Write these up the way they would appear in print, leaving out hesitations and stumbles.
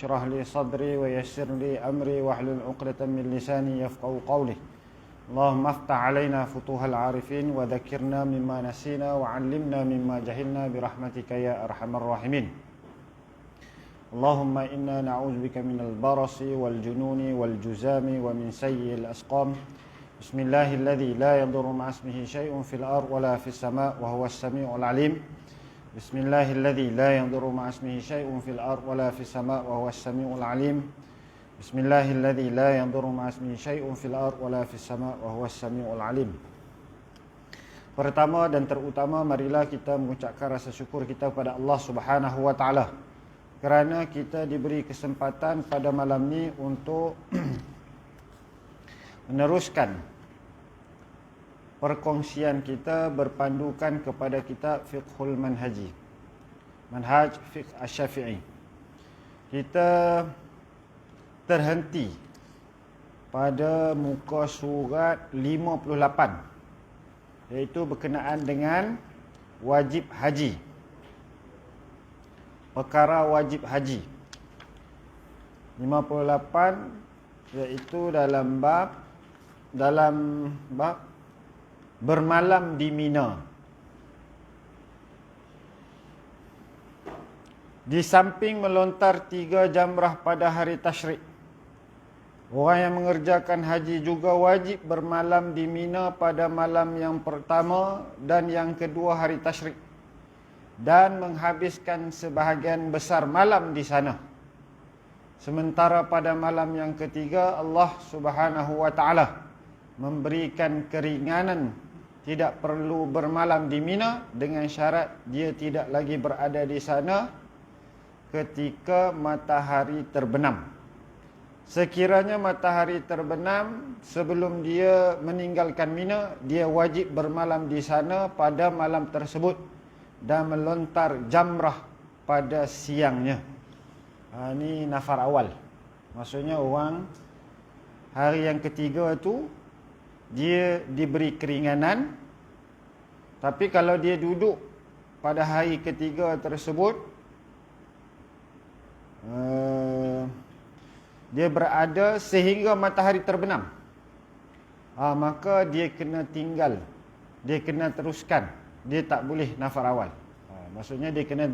اشرح لي صدري ويسر لي أمري واحلل عقدة من لساني يفقهوا قولي. اللهم افتح علينا فتوح العارفين وذكرنا مما نسينا وعلمنا مما جهلنا برحمتك يا أرحم الراحمين. اللهم إنا نعوذ بك من البرص والجنون والجزام ومن سيء الأسقام. بسم الله الذي لا يضر مع اسمه شيء في الأرض ولا في السماء وهو السميع العليم. بسم الله الذي لا يضر مع اسمه شيء في الأرض ولا في السماء وهو السميع العليم. بسم الله الذي لا يضر مع اسمه شيء في الأرض ولا في السماء وهو السميع العليم. Pertama dan terutama, marilah kita mengucapkan rasa syukur kita kepada Allah Subhanahu wa taala kerana kita diberi kesempatan pada malam ni untuk meneruskan perkongsian kita berpandukan kepada kitab Fiqhul Manhaji, Manhaj Fiqh Asy-Syafi'i. Kita terhenti pada muka surat 58, iaitu berkenaan dengan wajib haji, perkara wajib haji. 58 iaitu dalam bab bermalam di Mina. Di samping melontar 3 jamrah pada hari tasyrik, orang yang mengerjakan haji juga wajib bermalam di Mina pada malam yang pertama dan yang kedua hari tasyrik, dan menghabiskan sebahagian besar malam di sana. Sementara pada malam yang ketiga, Allah Subhanahu wa taala memberikan keringanan, tidak perlu bermalam di Mina dengan syarat dia tidak lagi berada di sana ketika matahari terbenam. Sekiranya matahari terbenam sebelum dia meninggalkan Mina, dia wajib bermalam di sana pada malam tersebut dan melontar jamrah pada siangnya. Ini nafar awal. Maksudnya orang hari yang ketiga tu dia diberi keringanan, tapi kalau dia duduk pada hari ketiga tersebut, dia berada sehingga matahari terbenam, maka dia kena tinggal, dia kena teruskan, dia tak boleh nafar awal. Maksudnya dia kena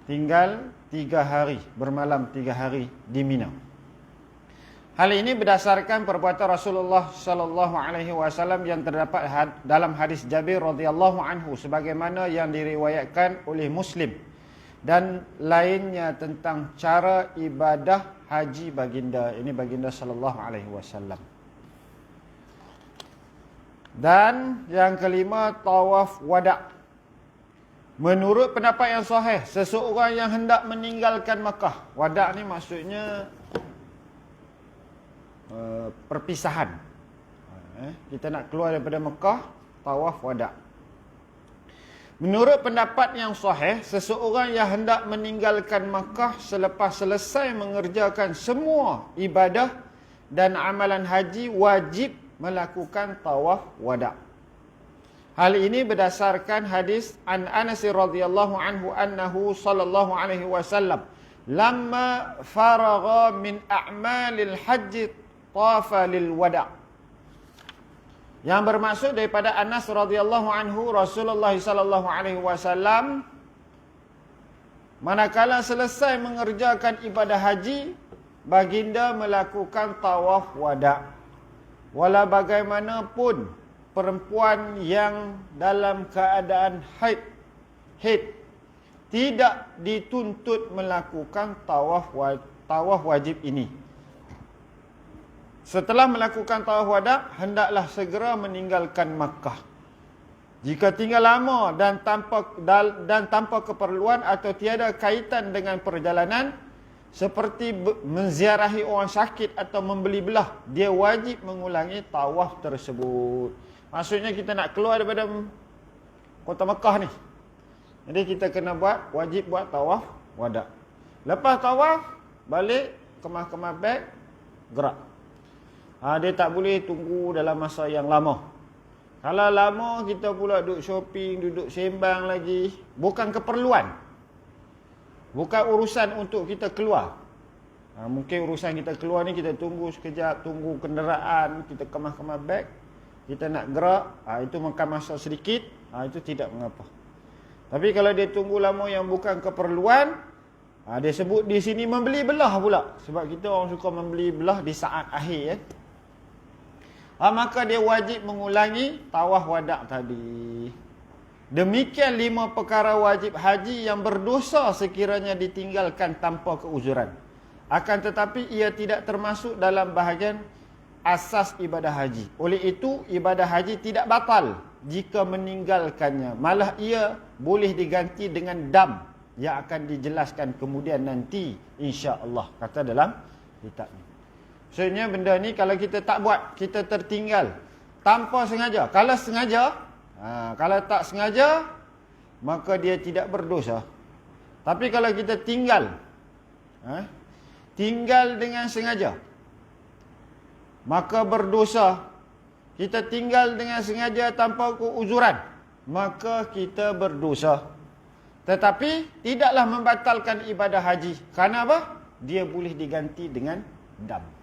tinggal 3 hari, bermalam 3 hari di Mina. Hal ini berdasarkan perbuatan Rasulullah sallallahu alaihi wasallam yang terdapat dalam hadis Jabir radhiyallahu anhu sebagaimana yang diriwayatkan oleh Muslim dan lainnya tentang cara ibadah haji baginda. Ini baginda sallallahu alaihi wasallam. Dan yang kelima, tawaf wada'. Menurut pendapat yang sahih, seseorang yang hendak meninggalkan Makkah, wada' ni maksudnya perpisahan. Kita nak keluar daripada Mekah, tawaf wada'. Menurut pendapat yang sahih, seseorang yang hendak meninggalkan Makkah selepas selesai mengerjakan semua ibadah dan amalan haji wajib melakukan tawaf wada'. Hal ini berdasarkan hadis an Anas radhiyallahu anhu annahu sallallahu alaihi wasallam lamma faragha min a'malil haji tafa lil wada'. Yang bermaksud daripada Anas radhiyallahu anhu, Rasulullah sallallahu alaihi wasallam manakala selesai mengerjakan ibadah haji, baginda melakukan tawaf wada'. Walau bagaimanapun perempuan yang dalam keadaan haid tidak dituntut melakukan tawaf wajib ini. Setelah melakukan tawaf wada', hendaklah segera meninggalkan Makkah. Jika tinggal lama dan tanpa keperluan atau tiada kaitan dengan perjalanan, seperti menziarahi orang sakit atau membeli belah, dia wajib mengulangi tawaf tersebut. Maksudnya kita nak keluar daripada kota Mekah ni, jadi kita kena wajib buat tawaf wada'. Lepas tawaf, balik, kemas-kemas beg, gerak. Dia tak boleh tunggu dalam masa yang lama. Kalau lama kita pula duduk shopping, duduk sembang lagi, bukan keperluan, bukan urusan untuk kita keluar. Mungkin urusan kita keluar ni, kita tunggu sekejap, tunggu kenderaan, kita kemas-kemas beg, kita nak gerak, itu makan masa sedikit, itu tidak mengapa. Tapi kalau dia tunggu lama yang bukan keperluan, dia sebut di sini membeli belah pula. Sebab kita orang suka membeli belah di saat akhir. Maka dia wajib mengulangi tawaf wadak tadi. Demikian 5 perkara wajib haji yang berdosa sekiranya ditinggalkan tanpa keuzuran. Akan tetapi ia tidak termasuk dalam bahagian asas ibadah haji. Oleh itu, ibadah haji tidak batal jika meninggalkannya. Malah ia boleh diganti dengan dam yang akan dijelaskan kemudian nanti, insya-Allah, kata dalam kitab ni. Maksudnya benda ni kalau kita tak buat, kita tertinggal tanpa sengaja. Kalau sengaja, kalau tak sengaja, maka dia tidak berdosa. Tapi kalau kita tinggal dengan sengaja, maka berdosa. Kita tinggal dengan sengaja tanpa keuzuran, maka kita berdosa. Tetapi tidaklah membatalkan ibadah haji. Kerana apa? Dia boleh diganti dengan dam.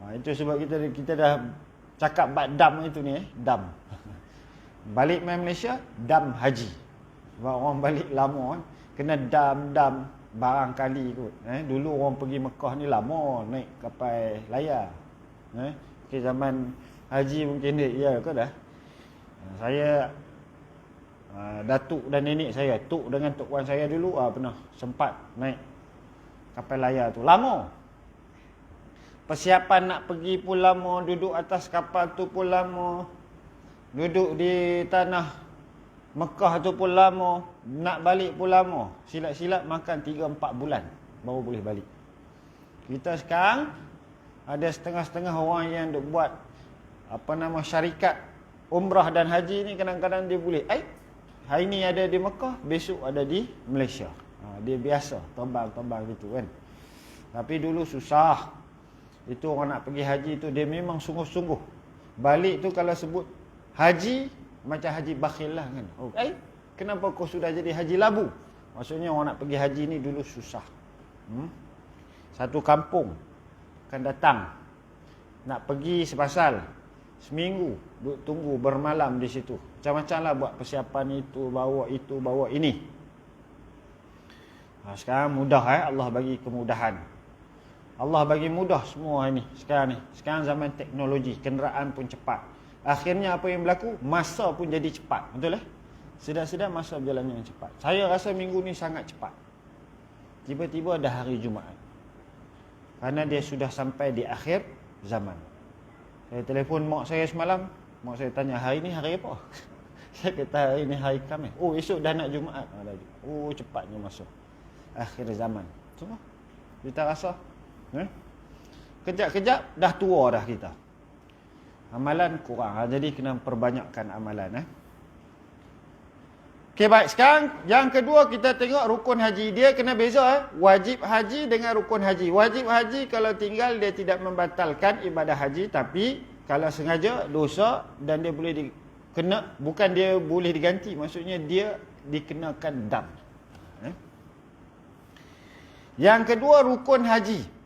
Itu sebab kita dah cakap bab dam itu ni, dam. Balik main Malaysia, dam haji. Sebab orang balik lama kan, kena dam barang kali kot. Dulu orang pergi Mekah ni lama naik kapal layar. Okay, zaman haji mungkin dia ke dah. Saya datuk dan nenek saya, tok dengan tok wan saya dulu pernah sempat naik kapal layar tu. Lama. Persiapan nak pergi pun lama, duduk atas kapal tu pun lama. Duduk di tanah Mekah tu pun lama, nak balik pun lama. Silap-silap makan 3-4 bulan baru boleh balik. Kita sekarang ada setengah-setengah orang yang duk buat syarikat umrah dan haji ni, kadang-kadang dia boleh hari ni ada di Mekah, besok ada di Malaysia. Dia biasa terbang-terbang gitu kan. Tapi dulu susah. Itu orang nak pergi haji tu dia memang sungguh-sungguh. Balik tu kalau sebut haji, macam haji bakhil lah kan. Kenapa kau sudah jadi haji labu? Maksudnya orang nak pergi haji ni dulu susah. Satu kampung akan datang nak pergi sepasal, seminggu duduk tunggu bermalam di situ. Macam-macam lah buat persiapan itu, bawa ini. Sekarang mudah Allah bagi kemudahan. Allah bagi mudah semua ini sekarang ni. Sekarang zaman teknologi, kenderaan pun cepat. Akhirnya apa yang berlaku? Masa pun jadi cepat. Betul lah? Sedar-sedar masa berjalan dengan cepat. Saya rasa minggu ni sangat cepat. Tiba-tiba dah hari Jumaat. Kerana dia sudah sampai di akhir zaman. Saya telefon mak saya semalam. Mak saya tanya, hari ni hari apa? Saya kata hari ni hari Khamis. Esok dah nak Jumaat. Cepatnya masa akhir zaman. Semua kita rasa kejap-kejap dah tua dah kita. Amalan kurang. Jadi kena perbanyakkan amalan. Okey, baik. Sekarang yang kedua kita tengok rukun haji. Dia kena beza wajib haji dengan rukun haji. Wajib haji kalau tinggal dia tidak membatalkan ibadah haji, tapi kalau sengaja dosa dan dia boleh bukan dia boleh diganti, maksudnya dia dikenakan dam. Yang kedua rukun haji.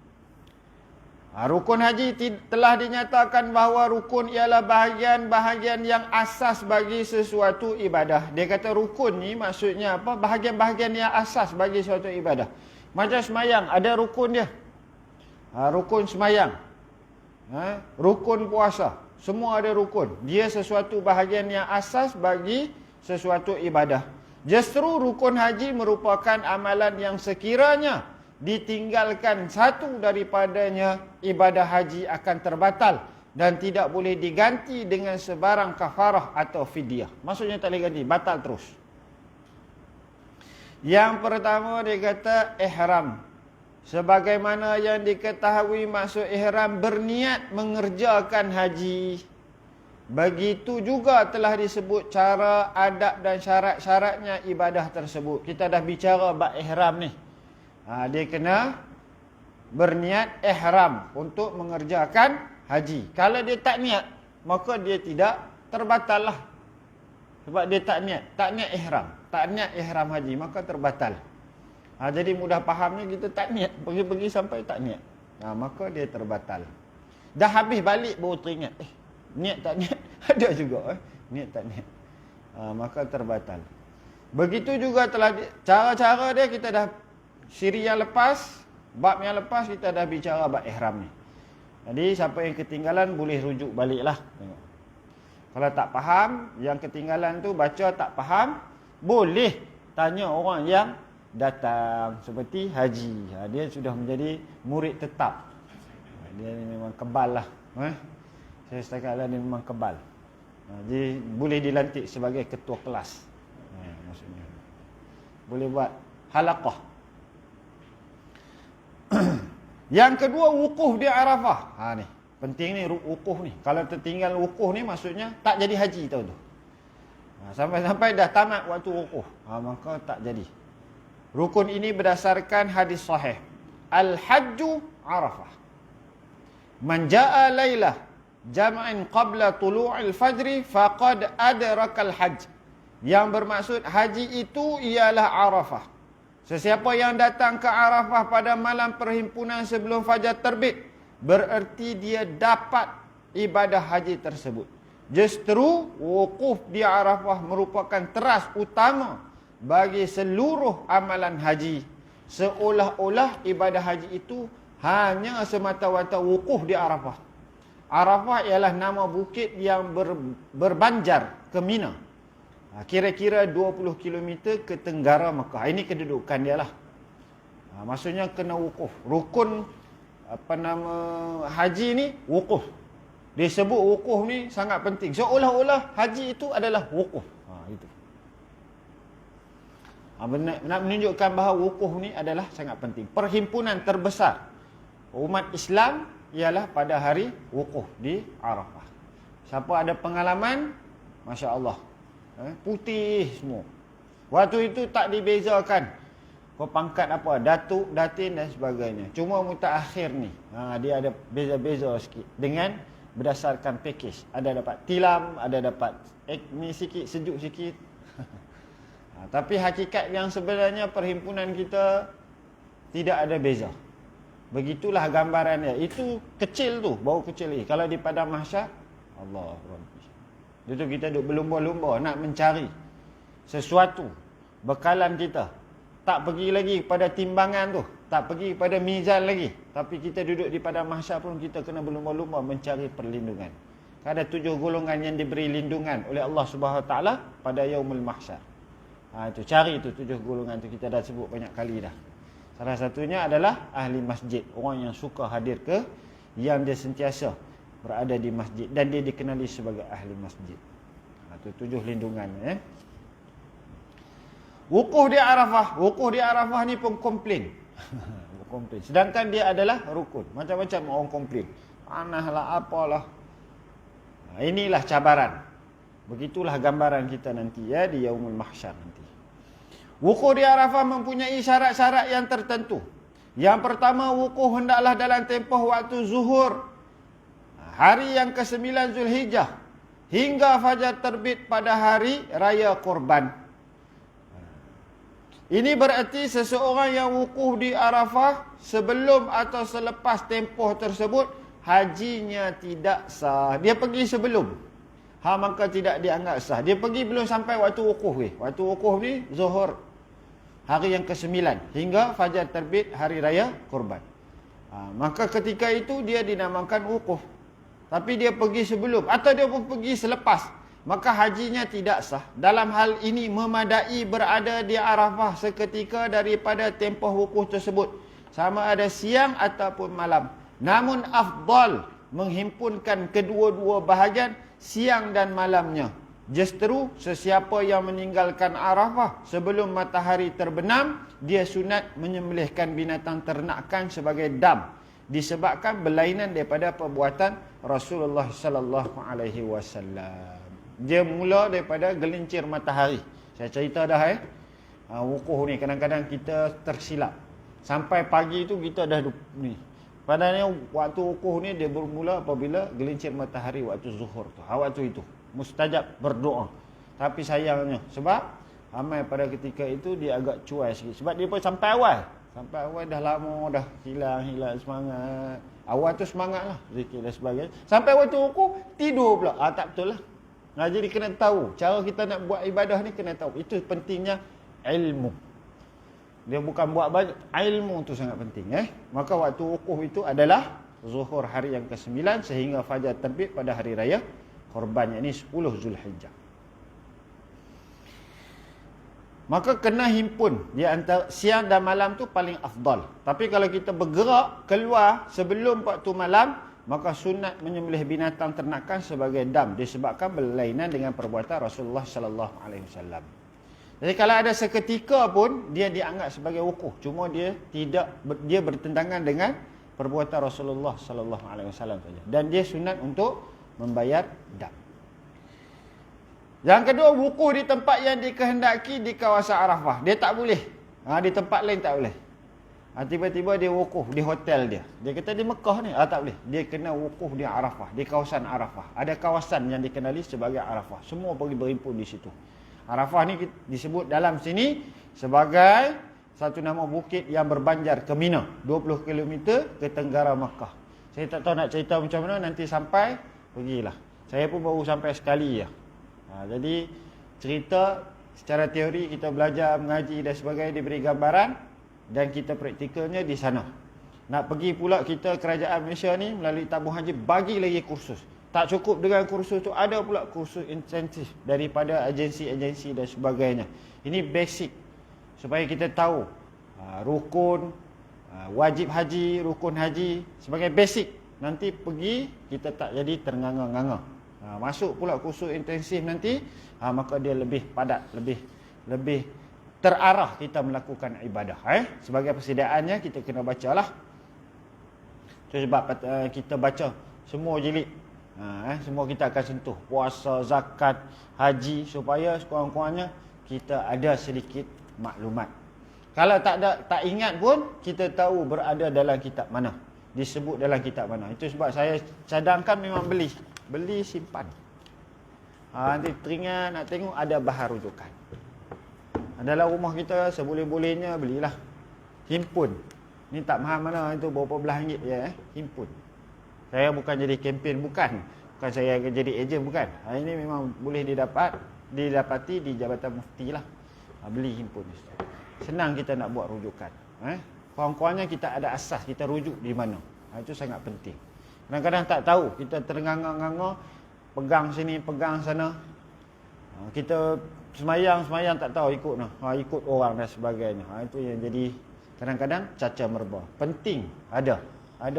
Rukun haji telah dinyatakan bahawa rukun ialah bahagian-bahagian yang asas bagi sesuatu ibadah. Dia kata rukun ni maksudnya apa? Bahagian-bahagian yang asas bagi sesuatu ibadah. Macam semayang, ada rukun dia. Rukun semayang. Rukun puasa. Semua ada rukun. Dia sesuatu bahagian yang asas bagi sesuatu ibadah. Justru rukun haji merupakan amalan yang sekiranya ditinggalkan satu daripadanya, ibadah haji akan terbatal dan tidak boleh diganti dengan sebarang kafarah atau fidyah. Maksudnya tak boleh ganti, batal terus. Yang pertama dia kata ihram. Sebagaimana yang diketahui maksud ihram berniat mengerjakan haji. Begitu juga telah disebut cara, adab dan syarat-syaratnya ibadah tersebut. Kita dah bicara bab ihram ni. Dia kena berniat ihram untuk mengerjakan haji. Kalau dia tak niat, maka dia tidak terbatal lah. Sebab dia tak niat ihram. Tak niat ihram haji, maka terbatal. Jadi mudah fahamnya kita tak niat, pergi-pergi sampai tak niat. Maka dia terbatal. Dah habis balik baru teringat, niat tak niat ada juga niat tak niat. Maka terbatal. Begitu juga telah cara-cara dia kita dah siri yang lepas, bab yang lepas kita dah bicara bab ihram ni. Jadi siapa yang ketinggalan boleh rujuk baliklah. Tengok. Kalau tak faham, yang ketinggalan tu baca tak faham, boleh tanya orang yang datang seperti haji. Dia sudah menjadi murid tetap. Dia memang kebal lah. Saya setakat lah dia memang kebal. Jadi boleh dilantik sebagai ketua kelas. Maksudnya boleh buat halaqah. Yang kedua, wukuf di Arafah. Ni penting ni, wukuf ni. Kalau tertinggal wukuf ni maksudnya tak jadi haji tahu tu. Sampai-sampai dah tamat waktu wukuf, maka tak jadi. Rukun ini berdasarkan hadis sahih. Al-hajju Arafah. Man jaa lailah jam'an qabla tulu'il fajri faqad adrakal hajj. Yang bermaksud haji itu ialah Arafah. Sesiapa yang datang ke Arafah pada malam perhimpunan sebelum fajar terbit, bererti dia dapat ibadah haji tersebut. Justru wukuf di Arafah merupakan teras utama bagi seluruh amalan haji. Seolah-olah ibadah haji itu hanya semata-mata wukuf di Arafah. Arafah ialah nama bukit yang berbanjar ke Mina. Kira-kira 20 km ke tenggara Mekah. Ini kedudukan dia lah. Maksudnya kena wukuf. Rukun haji ni wukuf. Disebut wukuf ni sangat penting. Seolah-olah haji itu adalah wukuf. Itu. Nak menunjukkan bahawa wukuf ni adalah sangat penting. Perhimpunan terbesar umat Islam ialah pada hari wukuf di Arafah. Siapa ada pengalaman, Masya Allah, putih semua. Waktu itu tak dibezakan kau pangkat apa, datuk, datin dan sebagainya. Cuma mutaakhir ni, dia ada beza-beza sikit dengan berdasarkan package. Ada dapat tilam, ada dapat ni sikit, sejuk sikit. Tapi hakikat yang sebenarnya perhimpunan kita tidak ada beza. Begitulah gambarannya. Itu kecil tu, bau kecil ni. Kalau di padang mahsyar, Allah Rabbi. Itu kita duduk berlumba-lumba nak mencari sesuatu bekalan kita. Tak pergi lagi pada timbangan tu, tak pergi pada mizan lagi, tapi kita duduk di padang mahsyar pun kita kena berlumba-lumba mencari perlindungan. Ada 7 golongan yang diberi lindungan oleh Allah Subhanahu Wa Taala pada yaumul mahsyar. Itu cari tu 7 golongan tu, kita dah sebut banyak kali dah. Salah satunya adalah ahli masjid, orang yang suka hadir ke, yang dia sentiasa berada di masjid dan dia dikenali sebagai ahli masjid. Itu 7 lindungan. Wukuf di Arafah. Wukuf di Arafah ni pun komplain. Komplain. Sedangkan dia adalah rukun. Macam-macam orang komplain. Panahlah, apalah. Inilah cabaran. Begitulah gambaran kita nanti di Yaumul Mahsyar nanti. Wukuf di Arafah mempunyai syarat-syarat yang tertentu. Yang pertama, wukuf hendaklah dalam tempoh waktu zuhur, hari yang ke-9 Zulhijjah, hingga fajar terbit pada hari raya Korban. Ini berarti seseorang yang wukuf di Arafah sebelum atau selepas tempoh tersebut, hajinya tidak sah. Dia pergi sebelum, maka tidak dianggap sah. Dia pergi belum sampai waktu wukuf. Waktu wukuf ni zuhur hari yang ke-9 hingga fajar terbit hari raya Korban. Maka ketika itu dia dinamakan wukuf. Tapi dia pergi sebelum atau dia pun pergi selepas, maka hajinya tidak sah. Dalam hal ini memadai berada di Arafah seketika daripada tempoh wukuf tersebut, sama ada siang ataupun malam. Namun afdal menghimpunkan kedua-dua bahagian siang dan malamnya. Justru sesiapa yang meninggalkan Arafah sebelum matahari terbenam, dia sunat menyembelihkan binatang ternakan sebagai dam, disebabkan berlainan daripada perbuatan Rasulullah sallallahu alaihi wasallam. Dia mula daripada gelincir matahari. Saya cerita dah wukuf ni kadang-kadang kita tersilap. Sampai pagi tu kita dah ni. Padahal waktu wukuf ni dia bermula apabila gelincir matahari waktu zuhur tu. Waktu itu mustajab berdoa. Tapi sayangnya sebab Amal pada ketika itu dia agak cuai sikit. Sebab dia pun sampai awal. Sampai awal dah lama dah hilang semangat. Awal tu semangat lah, zikir dan sebagainya. Sampai waktu rukuk, tidur pula. Tak betul lah. Jadi kena tahu. Cara kita nak buat ibadah ni kena tahu. Itu pentingnya ilmu. Dia bukan buat banyak. Ilmu tu sangat penting. Maka waktu rukuk itu adalah zuhur hari yang ke-9 sehingga fajar terbit pada hari raya Korban, yakni 10 Zulhijjah. Maka kena himpun dia antara siang dan malam tu paling afdal. Tapi kalau kita bergerak keluar sebelum waktu malam, maka sunat menyembelih binatang ternakan sebagai dam disebabkan berlainan dengan perbuatan Rasulullah sallallahu alaihi wasallam. Jadi kalau ada seketika pun dia dianggap sebagai wukuf, cuma dia bertentangan dengan perbuatan Rasulullah sallallahu alaihi wasallam saja, dan dia sunat untuk membayar dam. Yang kedua, wukuf di tempat yang dikehendaki di kawasan Arafah. Dia tak boleh. Di tempat lain tak boleh. Tiba-tiba dia wukuf di hotel dia. Dia kata di Mekah ni. Tak boleh. Dia kena wukuf di Arafah. Di kawasan Arafah. Ada kawasan yang dikenali sebagai Arafah. Semua pergi berhimpun di situ. Arafah ni disebut dalam sini sebagai satu nama bukit yang berbanjar ke Mina. 20 km ke tenggara Mekah. Saya tak tahu nak cerita macam mana. Nanti sampai, pergilah. Saya pun baru sampai sekali ya. Jadi cerita secara teori kita belajar mengaji dan sebagainya, diberi gambaran dan kita praktikalnya di sana. Nak pergi pula kita kerajaan Malaysia ni melalui tabung haji bagi lagi kursus. Tak cukup dengan kursus tu, ada pula kursus intensif daripada agensi-agensi dan sebagainya. Ini basic supaya kita tahu rukun wajib haji, rukun haji sebagai basic. Nanti pergi kita tak jadi ternganga-nganga. Masuk pula kursus intensif nanti, maka dia lebih padat, lebih terarah kita melakukan ibadah. Sebagai persediaannya kita kena bacalah. Itu sebab kita baca semua jilid. Semua kita akan sentuh. Puasa, zakat, haji, supaya sekurang-kurangnya kita ada sedikit maklumat. Kalau tak ingat pun kita tahu berada dalam kitab mana, disebut dalam kitab mana. Itu sebab saya cadangkan memang beli simpan. Nanti teringat nak tengok ada bahan rujukan. Dalam rumah kita seboleh-bolehnya belilah. Himpun. Ni tak mahal mana, itu berapa belah ringgit je. Himpun. Saya bukan jadi kempen, bukan saya jadi ejen, bukan. Ini memang boleh didapati di Jabatan Mufti lah. Beli himpun. Senang kita nak buat rujukan. Kurang-kurangnya kita ada asas, kita rujuk di mana. Itu sangat penting. Kadang-kadang tak tahu, kita ternganga-nganga, pegang sini, pegang sana. Kita semayang tak tahu ikut ikut orang dan sebagainya. Itu yang jadi kadang-kadang caca merba. Penting ada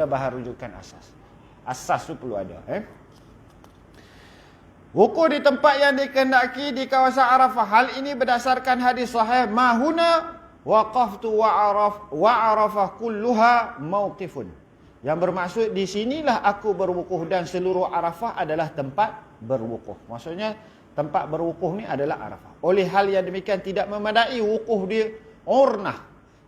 bahan rujukan asas. Asas tu perlu ada. Wukuf di tempat yang dikehendaki di kawasan Arafah. Hal ini berdasarkan hadis sahih, mahuna waqaftu wa arafah kulluha mauqifun. Yang bermaksud di sinilah aku berwukuf dan seluruh Arafah adalah tempat berwukuf. Maksudnya tempat berwukuf ni adalah Arafah. Oleh hal yang demikian tidak memadai wukuf di Urnah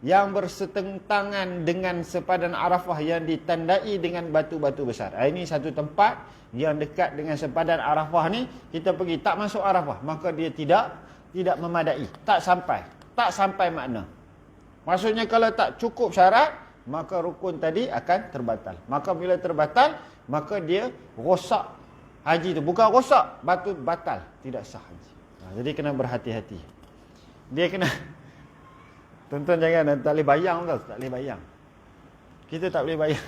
yang bersetentangan dengan sepadan Arafah yang ditandai dengan batu-batu besar. Ini satu tempat yang dekat dengan sepadan Arafah ni, kita pergi tak masuk Arafah, maka dia tidak memadai, tak sampai makna. Maksudnya kalau tak cukup syarat, maka rukun tadi akan terbatal. Maka bila terbatal, maka dia rosak haji tu. Bukan rosak, batu batal, tidak sah haji. Jadi kena berhati-hati. Dia kena tuan-tuan jangan tak boleh bayang tau, tak boleh bayang. Kita tak boleh bayang.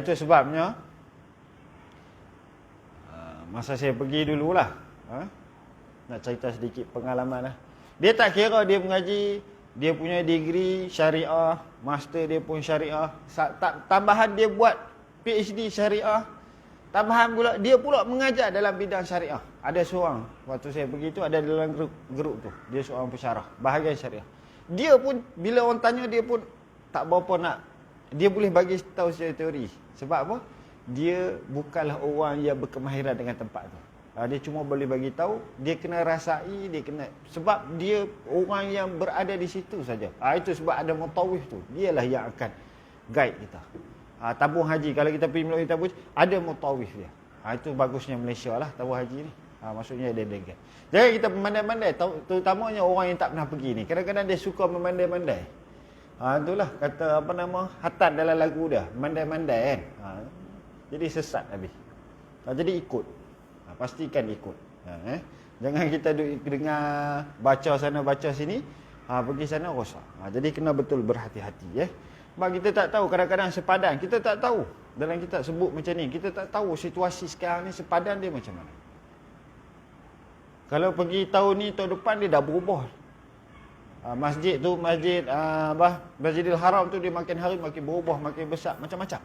Itu sebabnya masa saya pergi dululah, nak cerita sedikit pengalaman lah. Dia tak kira dia mengaji, dia punya degree syariah, master dia pun syariah, tambahan dia buat PhD syariah, tambahan pula dia pula mengajar dalam bidang syariah. Ada seorang, waktu saya pergi tu ada dalam grup tu, dia seorang pensyarah bahagian syariah. Dia pun bila orang tanya dia pun tak berapa nak, dia boleh bagi tahu secara teori. Sebab apa? Dia bukanlah orang yang berkemahiran dengan tempat tu. Dia cuma boleh bagi tahu, dia kena rasai, dia kena, sebab dia orang yang berada di situ saja. Itu sebab ada mutawif tu, dialah yang akan guide kita. Tabung haji, kalau kita pergi melalui tabung haji, ada mutawif dia. Itu bagusnya Malaysia lah tabung haji ni. Maksudnya dia delegate. Jangan kita memandai-mandai, terutamanya orang yang tak pernah pergi ni. Kadang-kadang dia suka memandai-mandai. Itulah kata apa nama Hatta dalam lagu dia, mandai-mandai kan. Jadi sesat habis. Jadi ikut. Pastikan ikut. Jangan kita dengar baca sana baca sini, pergi sana rosak. Jadi kena betul berhati-hati Sebab kita tak tahu kadang-kadang sepadan, kita tak tahu. Dalam kitab sebut macam ni, kita tak tahu situasi sekarang ni sepadan dia macam mana. Kalau pergi tahun ni, tahun depan dia dah berubah. Masjid tu, Masjidil Haram tu dia makin hari makin berubah, makin besar, macam-macam.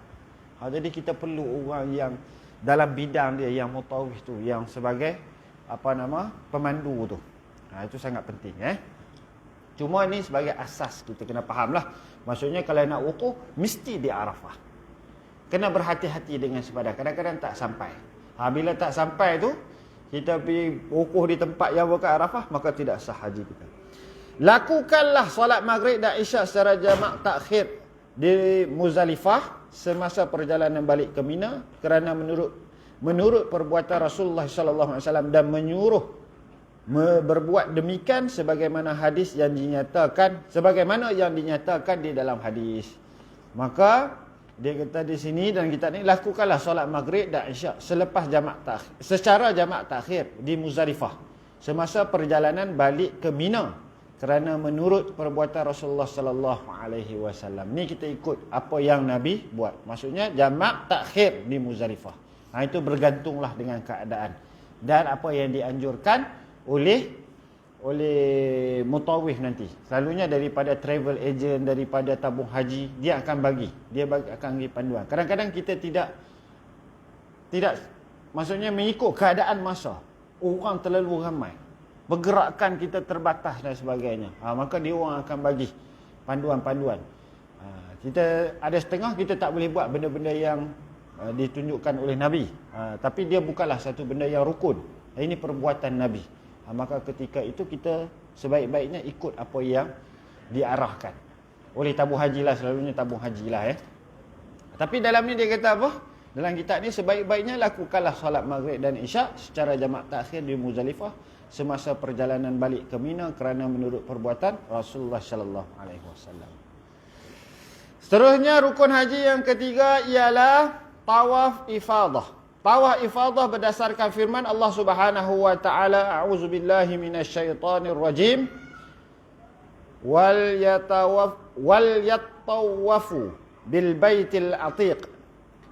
Jadi kita perlu orang yang dalam bidang dia, yang mutawif tu, yang sebagai pemandu tu. Itu sangat penting Cuma ni sebagai asas kita kena faham lah. Maksudnya kalau nak wukuf, mesti di Arafah. Kena berhati-hati dengan sepadan. Kadang-kadang tak sampai. Bila tak sampai tu, kita pergi wukuf di tempat yang bukan Arafah, maka tidak sah haji kita. Lakukanlah solat maghrib dan isyak secara jamak takhir di Muzdalifah semasa perjalanan balik ke Mina, kerana menurut perbuatan Rasulullah sallallahu alaihi wasallam dan menyuruh berbuat demikian sebagaimana yang dinyatakan di dalam hadis. Maka dia kata di sini dan kita ni, lakukanlah solat maghrib dan isyak secara jamak takhir di Muzdalifah semasa perjalanan balik ke Mina, kerana menurut perbuatan Rasulullah sallallahu alaihi wasallam. Ni kita ikut apa yang Nabi buat. Maksudnya jamak takhir di Muzdalifah. Itu bergantunglah dengan keadaan dan apa yang dianjurkan oleh mutawif nanti. Selalunya daripada travel agent, daripada tabung haji, dia akan bagi. Akan bagi panduan. Kadang-kadang kita tidak maksudnya mengikut keadaan masa. Orang terlalu ramai. Pergerakan kita terbatas dan sebagainya. Maka dia orang akan bagi panduan-panduan. Kita ada setengah kita tak boleh buat benda-benda yang ditunjukkan oleh Nabi. Tapi dia bukanlah satu benda yang rukun. Ini perbuatan Nabi. Maka ketika itu kita sebaik-baiknya ikut apa yang diarahkan oleh tabung haji lah. Selalunya tabung haji lah Tapi dalam ni dia kata apa? Dalam kitab ni sebaik-baiknya lakukanlah solat maghrib dan isyak secara jamak takhir di Muzdalifah semasa perjalanan balik ke Mina, kerana menurut perbuatan Rasulullah sallallahu alaihi wasallam. Seterusnya rukun haji yang ketiga ialah tawaf ifadah. Tawaf ifadah berdasarkan firman Allah Subhanahu wa taala, a'udzubillahi minasyaitonir rajim. Wal yatawafu bil baitil atiq.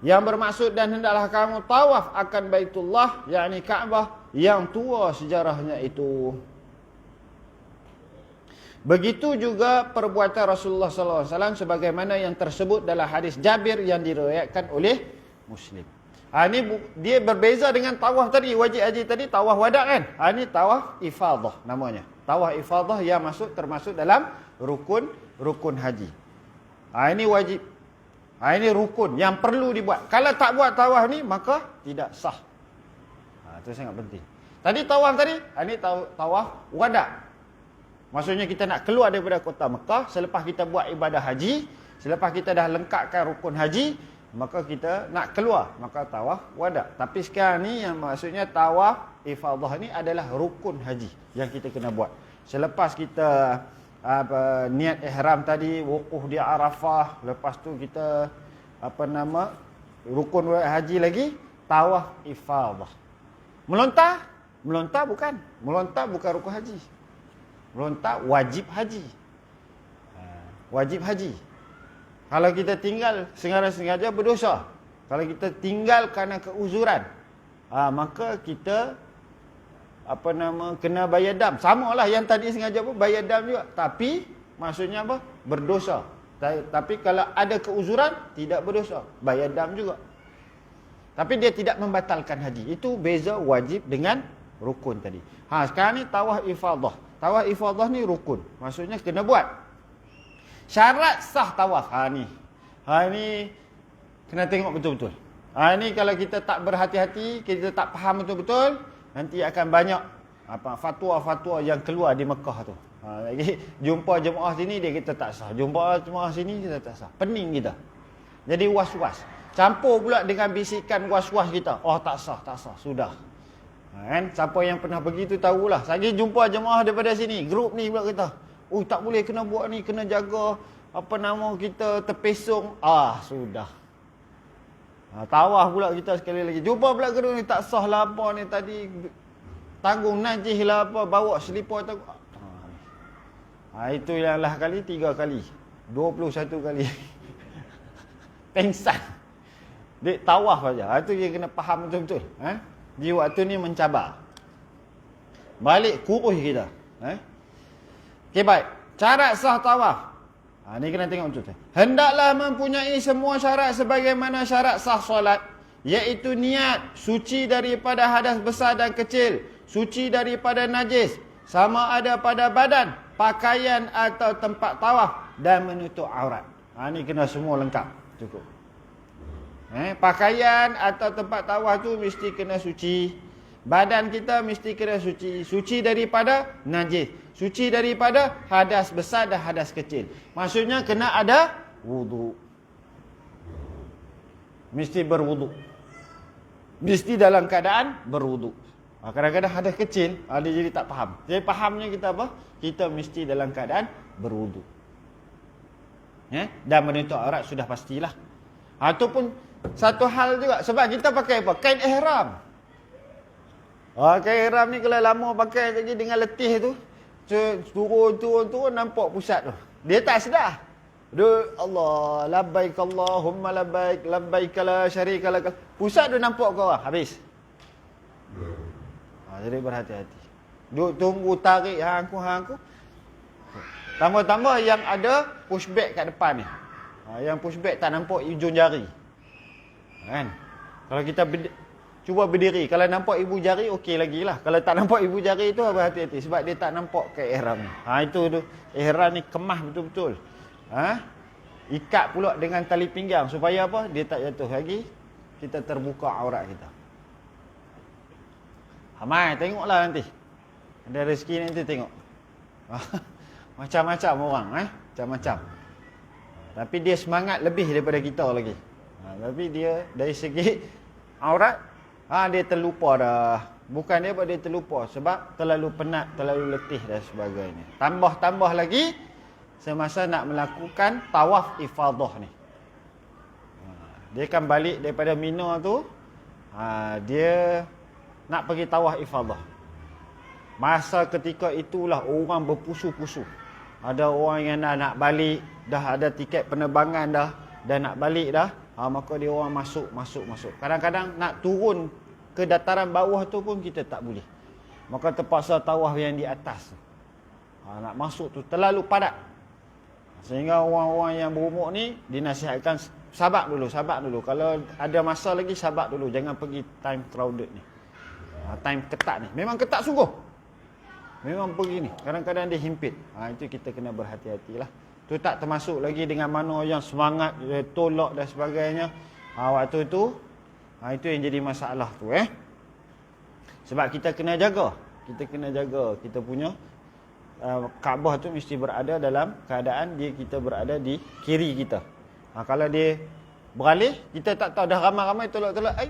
Yang bermaksud dan hendaklah kamu tawaf akan Baitullah, yakni Kaabah yang tua sejarahnya itu. Begitu juga perbuatan Rasulullah sallallahu alaihi wasallam sebagaimana yang tersebut dalam hadis Jabir yang diriwayatkan oleh Muslim. Ini dia berbeza dengan tawaf tadi, wajib haji tadi tawaf wada kan. Ini tawaf ifadah namanya. Tawaf ifadah yang termasuk dalam rukun haji. Ini wajib. Ini rukun yang perlu dibuat. Kalau tak buat tawaf ni maka tidak sah. Itu sangat penting. Tadi tawaf tadi, ini tawaf wada. Maksudnya kita nak keluar daripada kota Mekah selepas kita buat ibadah haji, selepas kita dah lengkapkan rukun haji, maka kita nak keluar, maka tawaf wada. Tapi sekarang ni yang maksudnya tawaf ifadah ni adalah rukun haji yang kita kena buat. Selepas kita niat ihram tadi, wukuf di Arafah, lepas tu kita rukun haji lagi, tawaf ifadah. Melontar bukan. Melontar bukan rukun haji. Melontar wajib haji. Wajib haji. Kalau kita tinggal sengaja berdosa. Kalau kita tinggal kerana keuzuran, maka kita kena bayar dam. Samalah yang tadi sengaja pun bayar dam juga. Tapi maksudnya apa? Berdosa. Tapi kalau ada keuzuran, tidak berdosa, bayar dam juga. Tapi dia tidak membatalkan haji. Itu beza wajib dengan rukun tadi. Sekarang ni tawaf ifadah. Tawaf ifadah ni rukun. Maksudnya kena buat. Syarat sah tawaf. Ni kena tengok betul-betul. Ni kalau kita tak berhati-hati, kita tak faham betul-betul, nanti akan banyak fatwa-fatwa yang keluar di Mekah tu. Lagi jumpa jemaah sini dia kita tak sah. Jumpa jemaah sini kita tak sah. Pening kita. Jadi was-was. Campur pula dengan bisikan was-was kita. Oh tak sah. Sudah. Kan? Siapa yang pernah pergi tu tahulah. Lagi jumpa jemaah daripada sini. Grup ni pula kata, oh tak boleh kena buat ni, kena jaga apa nama kita terpesong. Sudah. Tawaf pula kita sekali lagi. Jumpa pula kedua ni, tak sah lah apa ni tadi. Tanggung najis lah apa, bawa selipar tanggung. Itu yang lah kali 3 kali. 21 kali. Pengsan. Dek tawaf saja. Itu dia kena faham betul-betul. Di waktu ni mencabar. Balik kurus kita. Okey, baik. Syarat sah tawaf. Ni kena tengok betul. Hendaklah mempunyai semua syarat sebagaimana syarat sah solat. Iaitu niat, suci daripada hadas besar dan kecil, suci daripada najis, sama ada pada badan, pakaian atau tempat tawaf, dan menutup aurat. Ni kena semua lengkap. Cukup. Pakaian atau tempat tawaf tu mesti kena suci. Badan kita mesti kena suci. Suci daripada najis, suci daripada hadas besar dan hadas kecil. Maksudnya kena ada wudu. Mesti berwudu. Mesti dalam keadaan berwudu. Kadang-kadang hadas kecil, dia jadi tak faham. Jadi fahamnya kita apa? Kita mesti dalam keadaan berwudu. Dan menutup aurat sudah pastilah. Ataupun satu hal juga, sebab kita pakai apa? Kain ihram. Kain ihram ni kalau lama pakai lagi dengan letih tu, turun nampak pusat tu. Dia tak sedar. Allah, labbaik Allahumma labbaik, labbaik la syarika lak. Pusat tu nampak kau habis. Jadi berhati-hati. Duk tunggu tarik hang aku. Tambah-tambah yang ada pushback kat depan ni. Yang pushback tak nampak ujung jari. Kan? Kalau kita cuba berdiri, kalau nampak ibu jari okey lagi lah. Kalau tak nampak ibu jari tu berhati-hati sebab dia tak nampak ke ihram ni. Itu tu. Ihram ni kemah betul-betul. Ikat pula dengan tali pinggang supaya apa? Dia tak jatuh lagi. Kita terbuka aurat kita. Mai tengoklah nanti. Ada rezeki nanti tengok. Macam-macam orang, macam-macam. Tapi dia semangat lebih daripada kita lagi. Tapi dia dari segi aurat, dia terlupa dah. Bukan dia dia terlupa sebab terlalu penat, terlalu letih dan sebagainya. Tambah-tambah lagi semasa nak melakukan tawaf ifadah ni. Dia kan balik daripada Mina tu, dia nak pergi tawaf ifadah. Masa ketika itulah orang berpusu-pusu. Ada orang yang nak balik, dah ada tiket penerbangan dah, dan nak balik dah. Maka dia orang masuk. Kadang-kadang nak turun ke dataran bawah tu pun kita tak boleh. Maka terpaksa tawaf yang di atas. Nak masuk tu terlalu padat. Sehingga orang-orang yang berumur ni dinasihatkan sabar dulu. Kalau ada masa lagi sabar dulu. Jangan pergi time crowded ni. Time ketat ni. Memang ketat sungguh. Memang pergi ni. Kadang-kadang dia himpit. Itu kita kena berhati-hatilah. Tu tak termasuk lagi dengan mana yang semangat, tolak dan sebagainya. Waktu tu, itu yang jadi masalah tu. Sebab kita kena jaga. Kita punya Kaabah tu mesti berada dalam keadaan kita berada di kiri kita. Kalau dia beralih, kita tak tahu dah ramai-ramai tolak-tolak.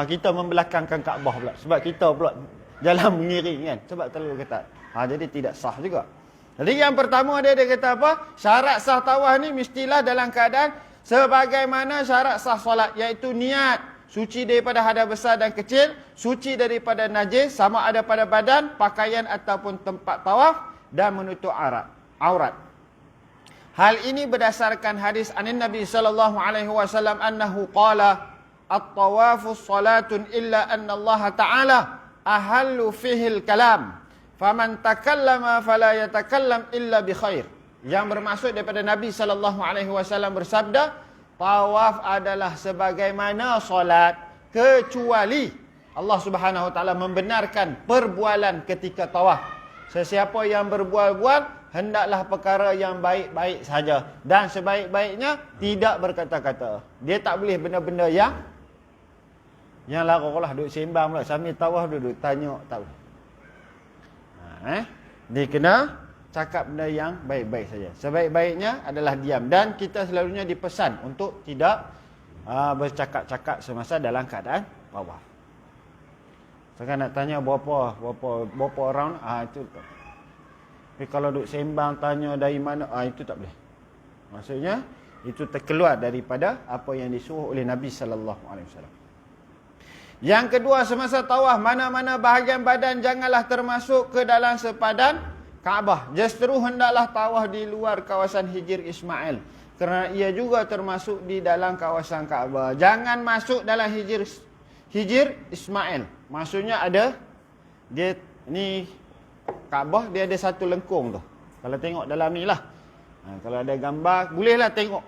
Kita membelakangkan Kaabah pula. Sebab kita pula jalan mengiring kan. Sebab terlalu ketat. Jadi tidak sah juga. Jadi yang pertama dia kata apa? Syarat sah tawaf ni mestilah dalam keadaan sebagaimana syarat sah solat. Iaitu niat. Suci daripada hadas besar dan kecil. Suci daripada najis. Sama ada pada badan, pakaian ataupun tempat tawaf. Dan menutup aurat. Hal ini berdasarkan hadis anin Nabi SAW annahu qala at-tawafu salatun illa anna Allah Ta'ala ahallu fihil kalam. Faman takallama fala yatakallam illa bi khair. Yang bermaksud daripada Nabi SAW bersabda, tawaf adalah sebagaimana solat kecuali Allah Subhanahu Wa Taala membenarkan perbualan ketika tawaf. Sesiapa yang berbual-bual hendaklah perkara yang baik-baik saja dan sebaik-baiknya tidak berkata-kata. Dia tak boleh benda-benda yang larang lah, duduk sembang pula sambil tawaf duduk tanya tak boleh. Dia kena cakap benda yang baik-baik saja. Sebaik-baiknya adalah diam dan kita selalunya dipesan untuk tidak bercakap-cakap semasa dalam keadaan tawaf. Sekarang nak tanya berapa round, itu tak. Tapi kalau duk sembang tanya dari mana, itu tak boleh. Maksudnya itu terkeluar daripada apa yang disuruh oleh Nabi sallallahu alaihi wasallam. Yang kedua, semasa tawaf mana-mana bahagian badan janganlah termasuk ke dalam sepadan Kaabah. Justru hendaklah tawaf di luar kawasan Hijr Ismail, kerana ia juga termasuk di dalam kawasan Kaabah. Jangan masuk dalam Hijr Ismail. Maksudnya ada dia ni Kaabah, dia ada satu lengkung tu. Kalau tengok dalam ni lah. Kalau ada gambar bolehlah tengok.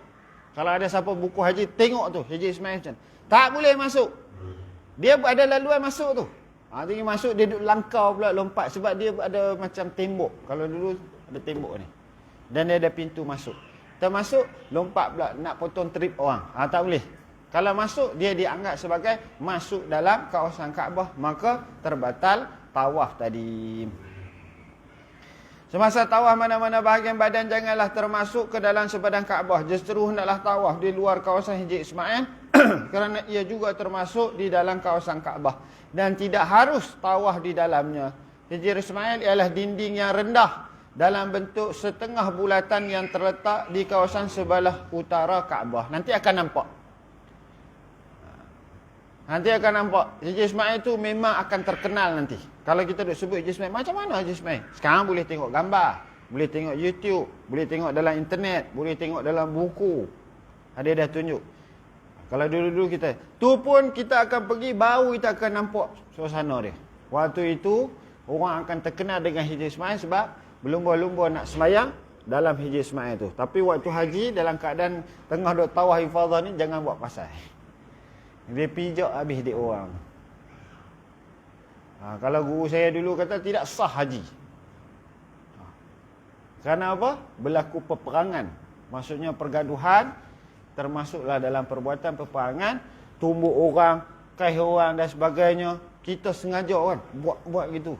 Kalau ada siapa buku haji tengok tu Hijr Ismail macam. Tak boleh masuk. Dia ada laluan masuk tu. Dia masuk, dia duduk langkau pula lompat. Sebab dia ada macam tembok. Kalau dulu ada tembok ni. Dan dia ada pintu masuk. Kita masuk, lompat pula nak potong trip orang. Tak boleh. Kalau masuk, dia dianggap sebagai masuk dalam kawasan Kaabah. Maka terbatal tawaf tadi. Semasa tawaf mana-mana bahagian badan janganlah termasuk ke dalam sepadan Kaabah. Justru hendaklah tawaf di luar kawasan Hijr Ismail. Kerana ia juga termasuk di dalam kawasan Kaabah. Dan tidak harus tawaf di dalamnya. Hijr Ismail ialah dinding yang rendah dalam bentuk setengah bulatan yang terletak di kawasan sebelah utara Kaabah. Nanti akan nampak. Hijr Ismail itu memang akan terkenal nanti. Kalau kita duk sebut Hijr Ismail, macam mana Hijr Ismail? Sekarang boleh tengok gambar. Boleh tengok YouTube. Boleh tengok dalam internet. Boleh tengok dalam buku. Ada dah tunjuk. Kalau dulu-dulu kita, tu pun kita akan pergi, baru kita akan nampak suasana dia. Waktu itu, orang akan terkenal dengan Hijr Ismail sebab berlumba-lumba nak semayang dalam Hijr Ismail tu. Tapi waktu haji, dalam keadaan tengah duk tawaf ifadah ni, jangan buat pasal. Dia pijak habis dia orang. Kalau guru saya dulu kata, tidak sah haji. Kerana apa? Berlaku peperangan. Maksudnya pergaduhan. Termasuklah dalam perbuatan peperangan, tumbuk orang, kaih orang dan sebagainya. Kita sengaja kan buat gitu.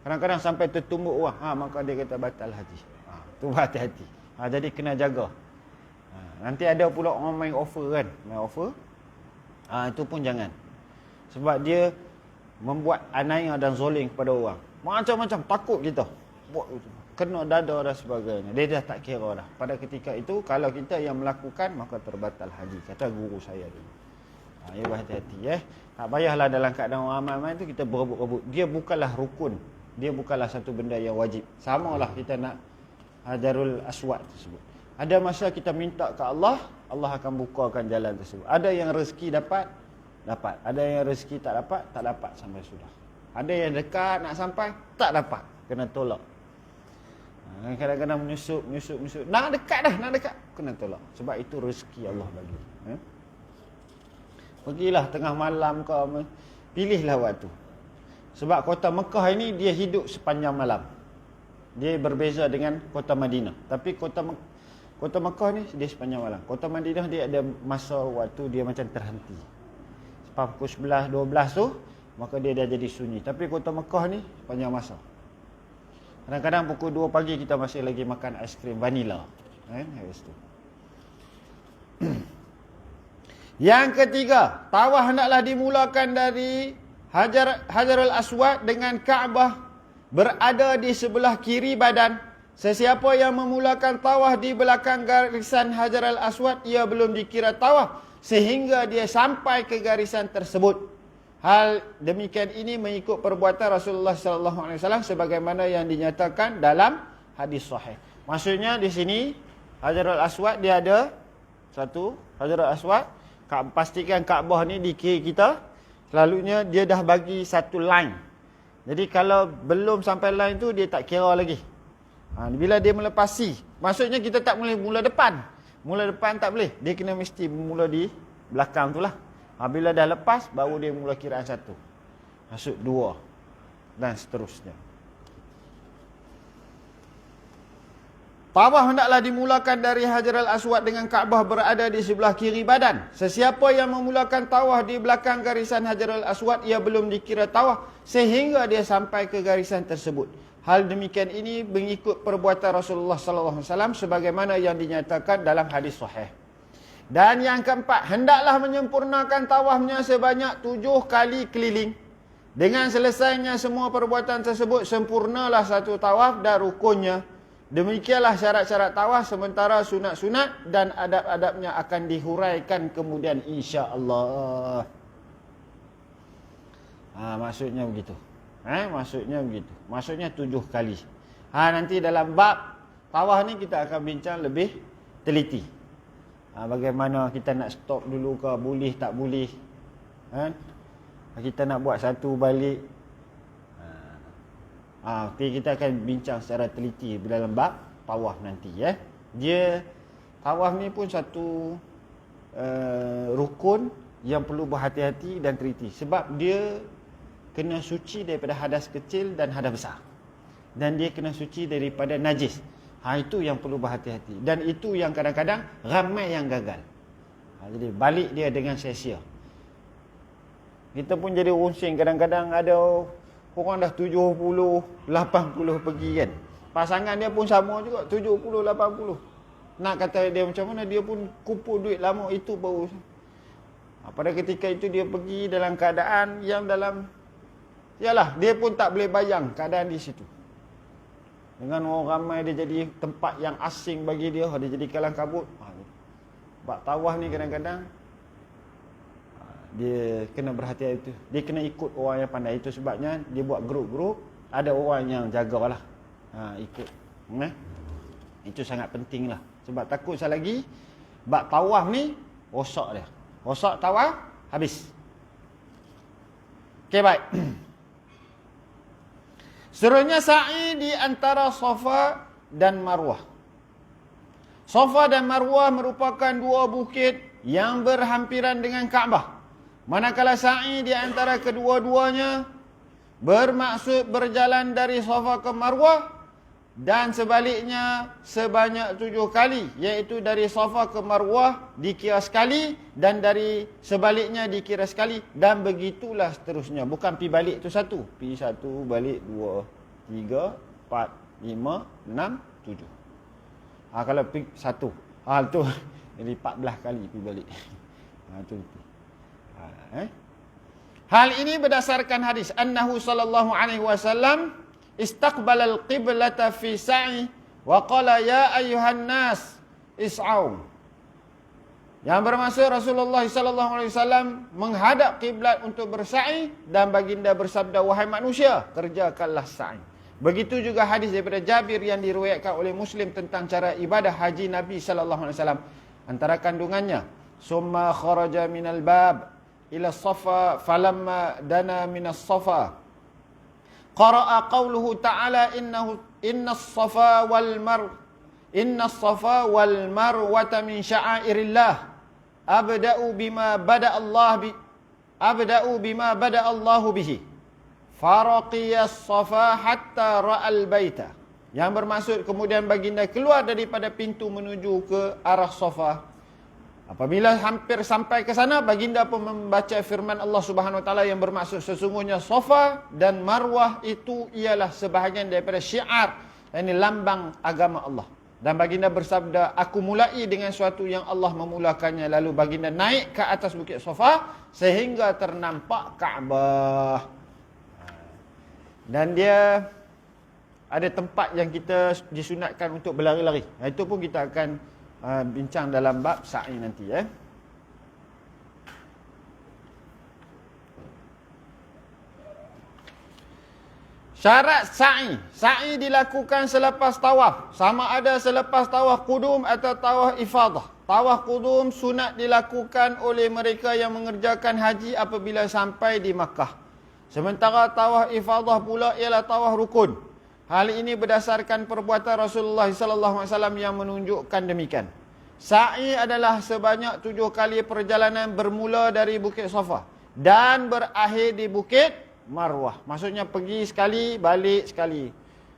Kadang-kadang sampai tertumbuk orang. Maka dia kata batal haji. Tu hati-hati. Jadi kena jaga. Nanti ada pula orang main offer kan. Main offer. Itu pun jangan. Sebab dia membuat anaya dan zoling kepada orang. Macam-macam takut kita. Buat itu. Kena dada dan sebagainya. Dia dah tak kira dah. Pada ketika itu, kalau kita yang melakukan, maka terbatal haji. Kata guru saya dulu. Ya, berhati-hati. Tak payahlah dalam keadaan orang ramai-ramai itu kita berebut-rebut. Dia bukanlah rukun. Dia bukanlah satu benda yang wajib. Samalah kita nak Hajarul Aswad tersebut. Ada masa kita minta ke Allah, Allah akan bukakan jalan tersebut. Ada yang rezeki dapat. Ada yang rezeki tak dapat sampai sudah. Ada yang dekat nak sampai, tak dapat. Kena tolak. Kadang-kadang menyusup. Nak dekat. Kena tolak. Sebab itu rezeki Allah bagi. Pergilah tengah malam kau. Pilihlah waktu. Sebab kota Mekah ini dia hidup sepanjang malam. Dia berbeza dengan kota Madinah. Tapi kota Mekah ni dia sepanjang malam. Kota Madinah dia ada masa waktu dia macam terhenti. Sebab pukul 11, 12 tu, maka dia dah jadi sunyi. Tapi kota Mekah ni sepanjang masa. Kadang-kadang pukul 2 pagi kita masih lagi makan aiskrim vanila. Habis tu. Yang ketiga, tawaf hendaklah dimulakan dari Hajarul Aswad dengan Kaabah berada di sebelah kiri badan. Sesiapa yang memulakan tawaf di belakang garisan Hajarul Aswad, ia belum dikira tawaf sehingga dia sampai ke garisan tersebut. Hal demikian ini mengikut perbuatan Rasulullah sallallahu alaihi wasallam sebagaimana yang dinyatakan dalam hadis sahih. Maksudnya di sini Hajarul Aswad dia ada satu Hajarul Aswad. Pastikan Kaabah ni di kiri kita. Selalunya dia dah bagi satu line. Jadi kalau belum sampai line tu dia tak kira lagi. Bila dia melepasi, maksudnya kita tak boleh mula depan. Mula depan tak boleh. Dia kena mesti mula di belakang tu lah. Bila dah lepas, baru dia mula kiraan satu. Masuk dua. Dan seterusnya. Tawaf hendaklah dimulakan dari Hajarul Aswad dengan Kaabah berada di sebelah kiri badan. Sesiapa yang memulakan tawaf di belakang garisan Hajarul Aswad, ia belum dikira tawaf sehingga dia sampai ke garisan tersebut. Hal demikian ini mengikut perbuatan Rasulullah sallallahu alaihi wasallam sebagaimana yang dinyatakan dalam hadis sahih. Dan yang keempat, hendaklah menyempurnakan tawafnya sebanyak 7 kali keliling. Dengan selesainya semua perbuatan tersebut, sempurnalah satu tawaf dan rukunnya. Demikianlah syarat-syarat tawaf, sementara sunat-sunat dan adab-adabnya akan dihuraikan kemudian insya-Allah. Maksudnya begitu. Maksudnya begitu. Maksudnya 7 kali. Nanti dalam bab tawaf ni kita akan bincang lebih teliti. Bagaimana kita nak stop dulu ke, boleh tak boleh. Kita nak buat satu balik. Okay, kita akan bincang secara teliti dalam bab tawaf nanti. Dia tawaf ni pun satu rukun yang perlu berhati-hati dan teliti. Sebab dia kena suci daripada hadas kecil dan hadas besar. Dan dia kena suci daripada najis. Itu yang perlu berhati-hati. Dan itu yang kadang-kadang ramai yang gagal. Jadi balik dia dengan sia-sia. Kita pun jadi runsing. Kadang-kadang ada orang dah 70, 80 pergi kan. Pasangan dia pun sama juga, 70, 80. Nak kata dia macam mana, dia pun kumpul duit lama itu baru. Pada ketika itu dia pergi dalam keadaan yang dalam, yalah, dia pun tak boleh bayang keadaan di situ. Dengan orang ramai, dia jadi tempat yang asing bagi dia. Dia jadi kalang kabut. Bab tawaf ni kadang-kadang dia kena berhati-hati. Dia kena ikut orang yang pandai. Itu sebabnya dia buat grup-grup. Ada orang yang jagalah. Ikut. Itu sangat penting lah. Sebab takut sekali lagi bab tawaf ni rosak dia. Rosak tawaf, habis. Okey, baik. Seterusnya sa'i di antara Safa dan Marwah. Safa dan Marwah merupakan dua bukit yang berhampiran dengan Kaabah. Manakala sa'i di antara kedua-duanya bermaksud berjalan dari Safa ke Marwah dan sebaliknya sebanyak 7 kali, iaitu dari Safa ke Marwah dikira sekali dan dari sebaliknya dikira sekali, dan begitulah seterusnya. Bukan pi balik tu satu, pi satu balik 2 3 4 5 6 7. Kalau pi satu, tu jadi 14 kali pi balik. Tu. Hal ini berdasarkan hadis annahu sallallahu alaihi wasallam istaqbalal qiblata fi sa'i wa qala ya ayyuhan nas is'au. Yang bermaksud Rasulullah sallallahu alaihi wasallam menghadap kiblat untuk bersa'i, dan baginda bersabda, wahai manusia, kerjakanlah sa'i. Begitu juga hadis daripada Jabir yang diriwayatkan oleh Muslim tentang cara ibadah haji Nabi sallallahu alaihi wasallam. Antara kandungannya, summa kharaja minal bab ila Safa falamma dana minas Safa qara'a qawluhu ta'ala innas Safa wal marwata min sya'airillah abda'u bima bada Allahu bihi faraqiyas Safa hatta ra'al baita. Yang bermaksud kemudian baginda keluar daripada pintu menuju ke arah Safa. Apabila hampir sampai ke sana, baginda pun membaca firman Allah Subhanahu Wa Taala yang bermaksud sesungguhnya Safa dan Marwah itu ialah sebahagian daripada syiar, yakni lambang agama Allah. Dan baginda bersabda, aku mulai dengan suatu yang Allah memulakannya. Lalu baginda naik ke atas bukit Safa sehingga ternampak Kaabah. Dan dia ada tempat yang kita disunatkan untuk berlari-lari. Itu pun kita akan bincang dalam bab sa'i nanti. Syarat sa'i. Sa'i dilakukan selepas tawaf. Sama ada selepas tawaf qudum atau tawaf ifadah. Tawaf qudum sunat dilakukan oleh mereka yang mengerjakan haji apabila sampai di Makkah. Sementara tawaf ifadah pula ialah tawaf rukun. Hal ini berdasarkan perbuatan Rasulullah SAW yang menunjukkan demikian. Sa'i adalah sebanyak 7 kali perjalanan bermula dari Bukit Safa dan berakhir di Bukit Marwah. Maksudnya pergi sekali, balik sekali.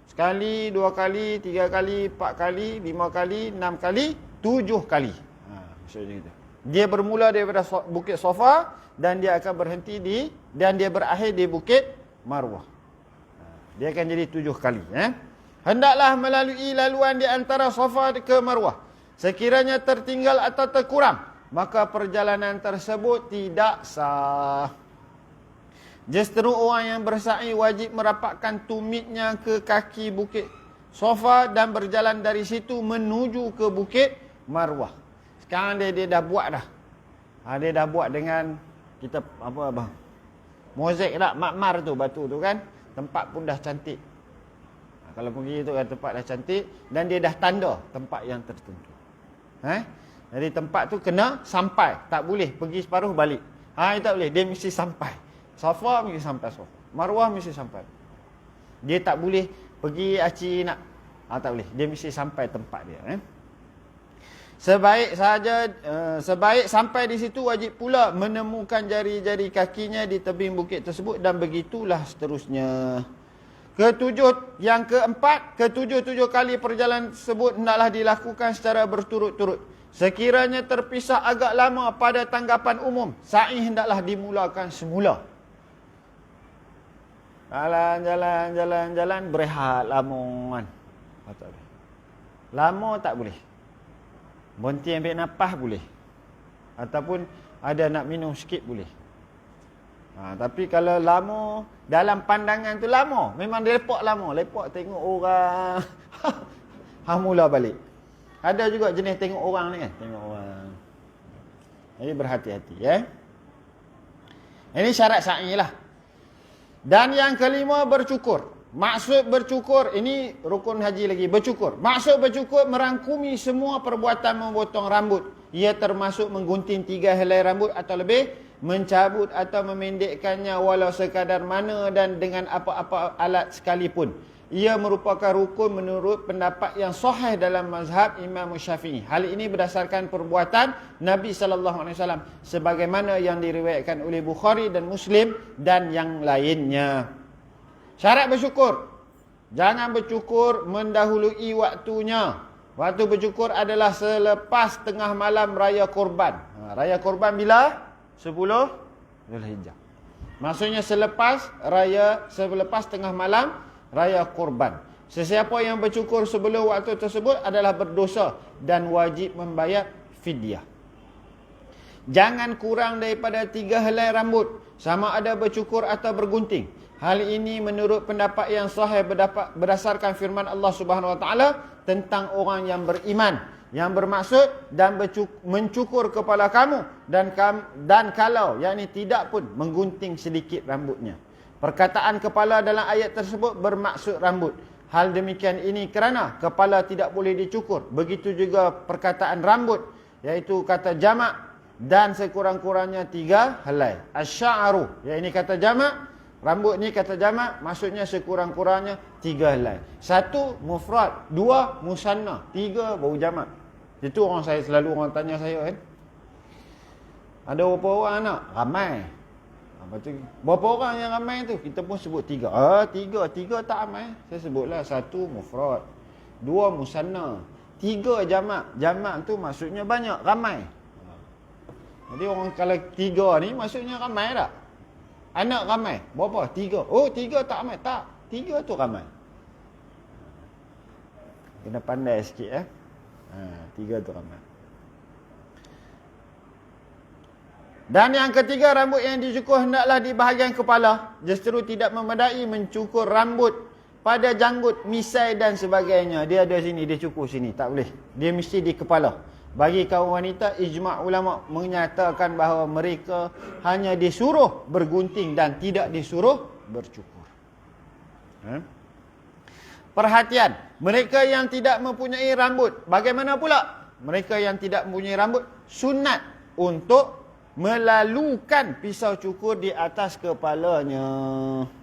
Sekali, 2 kali, 3 kali, 4 kali, 5 kali, 6 kali, 7 kali. Maksudnya gitu. Dia bermula daripada Bukit Safa dan dia akan berhenti dan dia berakhir di Bukit Marwah. Dia akan jadi 7 kali. Hendaklah melalui laluan di antara Safa ke Marwah. Sekiranya tertinggal atau terkurang, maka perjalanan tersebut tidak sah. Justeru orang yang bersa'i wajib merapatkan tumitnya ke kaki bukit Safa dan berjalan dari situ menuju ke bukit Marwah. Sekarang dia dah buat dah. Dia dah buat dengan kita apa abang? Mozaik tak, makmar tu, batu tu kan. Tempat pun dah cantik. Kalau pergi tu kan tempat dah cantik dan dia dah tanda tempat yang tertentu. Jadi tempat tu kena sampai, tak boleh pergi separuh balik. Tak boleh, dia mesti sampai. Safa mesti sampai Safa. Marwah mesti sampai. Dia tak boleh pergi aci nak. Tak boleh, dia mesti sampai tempat dia. Sebaik sampai di situ wajib pula menemukan jari-jari kakinya di tebing bukit tersebut dan begitulah seterusnya. Ketujuh kali perjalanan tersebut hendaklah dilakukan secara berturut-turut. Sekiranya terpisah agak lama pada tanggapan umum, sa'i hendaklah dimulakan semula. Jalan, berehat lama kan. Lama tak boleh. Berhenti ambil nafas boleh. Ataupun ada nak minum sikit boleh. Tapi kalau lama, dalam pandangan tu lama, memang dia lepak lama. Lepak tengok orang. Mula balik. Ada juga jenis tengok orang ni kan. Tengok orang. Jadi berhati-hati Ini syarat sa'i lah. Dan yang kelima bercukur. Maksud bercukur, ini rukun haji lagi, bercukur. Maksud bercukur merangkumi semua perbuatan memotong rambut. Ia termasuk menggunting 3 helai rambut atau lebih, mencabut atau memendekkannya walau sekadar mana dan dengan apa-apa alat sekalipun. Ia merupakan rukun menurut pendapat yang sahih dalam mazhab Imam Syafi'i. Hal ini berdasarkan perbuatan Nabi SAW sebagaimana yang diriwayatkan oleh Bukhari dan Muslim dan yang lainnya. Syarat bercukur. Jangan bercukur mendahului waktunya. Waktu bercukur adalah selepas tengah malam raya korban. Raya korban bila? 10 Zulhijjah. Maksudnya selepas tengah malam raya korban. Sesiapa yang bercukur sebelum waktu tersebut adalah berdosa dan wajib membayar fidyah. Jangan kurang daripada 3 helai rambut, sama ada bercukur atau bergunting. Hal ini menurut pendapat yang sahih berdasarkan firman Allah Subhanahu Wa Taala tentang orang yang beriman, yang bermaksud dan mencukur kepala kamu dan kalau yakni tidak pun menggunting sedikit rambutnya. Perkataan kepala dalam ayat tersebut bermaksud rambut. Hal demikian ini kerana kepala tidak boleh dicukur. Begitu juga perkataan rambut, iaitu kata jamak dan sekurang-kurangnya 3 helai. Asy-sya'ru, ya ini kata jamak. Rambut ni kata jamak, maksudnya sekurang-kurangnya 3 helai. 1 mufrad, 2 musanna, 3 baru jamak. Itu selalu orang tanya saya kan. Ada berapa orang anak? Ramai. Berapa orang yang ramai tu? Kita pun sebut 3. 3 tak ramai. Saya sebutlah 1 mufrad, 2 musanna, 3 jamak. Jamak tu maksudnya banyak, ramai. Jadi orang kalau 3 ni maksudnya ramai tak? Anak ramai. Berapa? 3. 3 tak ramai. Tak. 3 tu ramai. Kena pandai sikit 3 tu ramai. Dan yang ketiga, rambut yang dicukur hendaklah di bahagian kepala. Justeru tidak memadai mencukur rambut pada janggut, misai dan sebagainya. Dia ada sini, dia cukur sini. Tak boleh. Dia mesti di kepala. Bagi kaum wanita, ijma' ulama menyatakan bahawa mereka hanya disuruh bergunting dan tidak disuruh bercukur. Perhatian, mereka yang tidak mempunyai rambut, bagaimana pula? Mereka yang tidak mempunyai rambut, sunat untuk melalukan pisau cukur di atas kepalanya.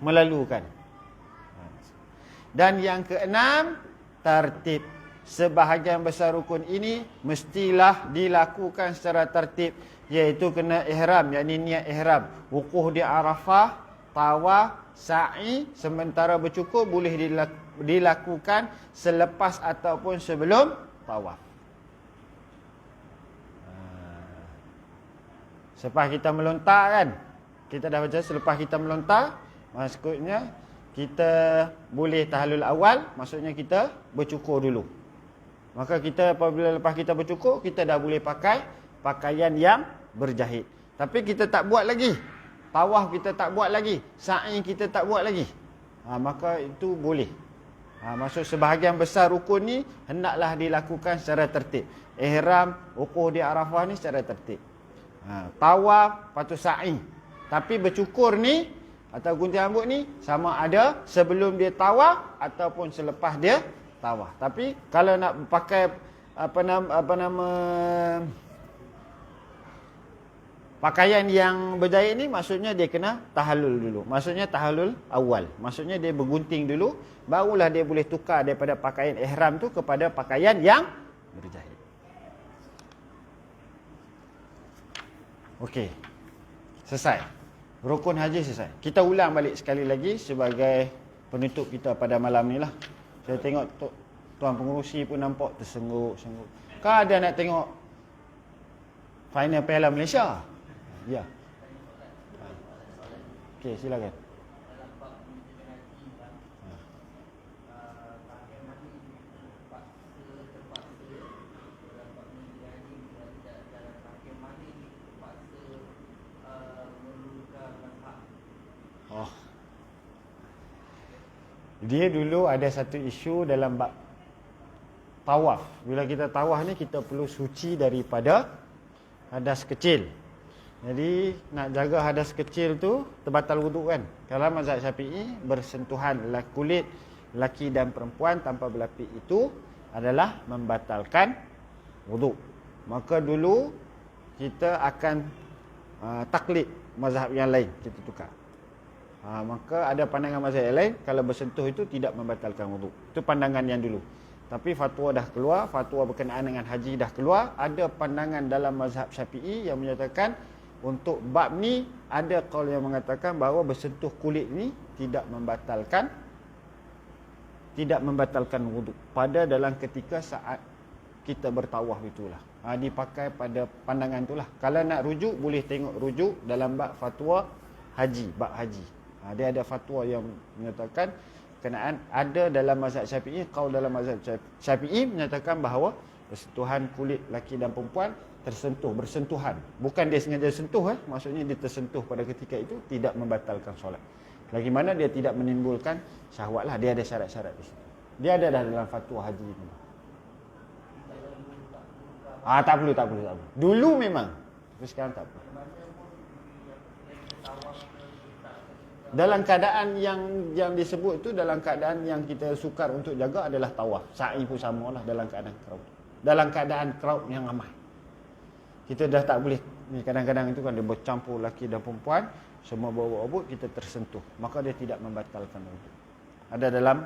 Melalukan. Dan yang keenam, tertib. Sebahagian besar rukun ini mestilah dilakukan secara tertib, iaitu kena ihram, yakni niat ihram, wukuf di Arafah, tawaf, sa'i, sementara bercukur boleh dilakukan selepas ataupun sebelum tawaf. Selepas kita melontar kan, kita dah baca selepas kita melontar, maksudnya kita boleh tahallul awal, maksudnya kita bercukur dulu. Maka kita apabila lepas kita bercukur, kita dah boleh pakai pakaian yang berjahit. Tapi kita tak buat lagi. tawaf kita tak buat lagi, sa'i kita tak buat lagi, maka itu boleh. Maksud sebahagian besar rukun ni hendaklah dilakukan secara tertib. Ihram, wukuf di Arafah ni secara tertib. Tawaf, lepas tu sa'i. Tapi bercukur ni atau gunting rambut ni sama ada sebelum dia tawaf ataupun selepas dia tawaf. Tapi kalau nak pakai pakaian yang berjahit ni, maksudnya dia kena tahallul dulu. Maksudnya tahallul awal. Maksudnya dia bergunting dulu, barulah dia boleh tukar daripada pakaian ihram tu kepada pakaian yang berjahit. Okey. Selesai. Rukun haji selesai. Kita ulang balik sekali lagi sebagai penutup kita pada malam ni lah. Saya tengok tuan pengurusi pun nampak tersengguk-sengguk. Kau ada nak tengok final Piala Malaysia? Ya. Okey, silakan. Dia dulu ada satu isu dalam bab tawaf. Bila kita tawaf ni, kita perlu suci daripada hadas kecil. Jadi nak jaga hadas kecil tu terbatal wuduk kan. Kalau mazhab Syafi'i, bersentuhan kulit lelaki dan perempuan tanpa berlapik itu adalah membatalkan wuduk. Maka dulu kita akan taklid mazhab yang lain, kita tukar. Maka ada pandangan mazhab yang lain, kalau bersentuh itu tidak membatalkan wuduk. Itu pandangan yang dulu. Tapi fatwa dah keluar, fatwa berkenaan dengan haji dah keluar. Ada pandangan dalam mazhab Syafi'i yang menyatakan untuk bab ni ada qaul yang mengatakan bahawa bersentuh kulit ni tidak membatalkan wuduk pada dalam ketika saat kita bertawaf itulah. Dipakai pada pandangan itulah. Kalau nak rujuk, boleh tengok rujuk dalam bab fatwa haji, bab haji. Dia ada fatwa yang menyatakan kenaan ada dalam mazhab Syafi'i, qaul dalam mazhab Syafi'i menyatakan bahawa bersentuhan kulit laki dan perempuan bersentuhan. Bukan dia sengaja sentuh, maksudnya dia tersentuh pada ketika itu tidak membatalkan solat. Lagi mana dia tidak menimbulkan syahwat lah, dia ada syarat-syarat di situ. Dia ada dah dalam fatwa haji itu. Tak perlu. Dulu memang, tapi sekarang tak perlu. Dalam keadaan yang disebut tu, dalam keadaan yang kita sukar untuk jaga adalah tawaf. Sa'i pun samalah dalam keadaan crowd. Dalam keadaan crowd yang ramai. Kita dah tak boleh. Ni kadang-kadang itu kan dia bercampur laki dan perempuan, semua bawa abut, kita tersentuh. Maka dia tidak membatalkan wuduk. Ada dalam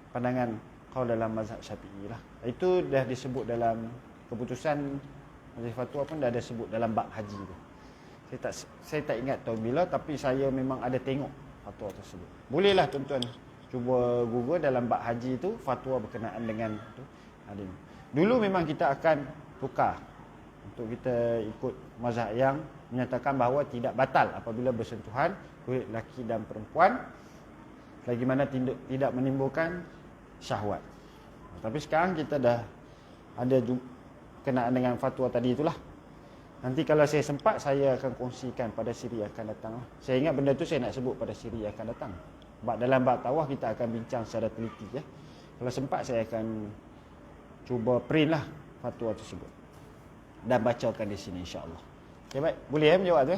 pandangan kau dalam mazhab Syafi'i lah. Itu dah disebut dalam keputusan majlis fatwa pun dah ada sebut dalam bab haji tu. Saya tak ingat tahun bila, tapi saya memang ada tengok fatwa tersebut. Bolehlah tuan-tuan cuba Google dalam bab haji tu, fatwa berkenaan dengan tu. Dulu memang kita akan tukar untuk kita ikut mazhab yang menyatakan bahawa tidak batal apabila bersentuhan kulit lelaki dan perempuan, lagi mana tidak menimbulkan syahwat. Tapi sekarang kita dah ada kenaan dengan fatwa tadi itulah. Nanti kalau saya sempat, saya akan kongsikan pada siri akan datang. Saya ingat benda tu saya nak sebut pada siri akan datang. Dalam bab tawaf kita akan bincang secara teliti. Kalau sempat, saya akan cuba print lah fatwa tersebut dan bacakan di sini insya-Allah. Okey, baik. Boleh menjawab tu?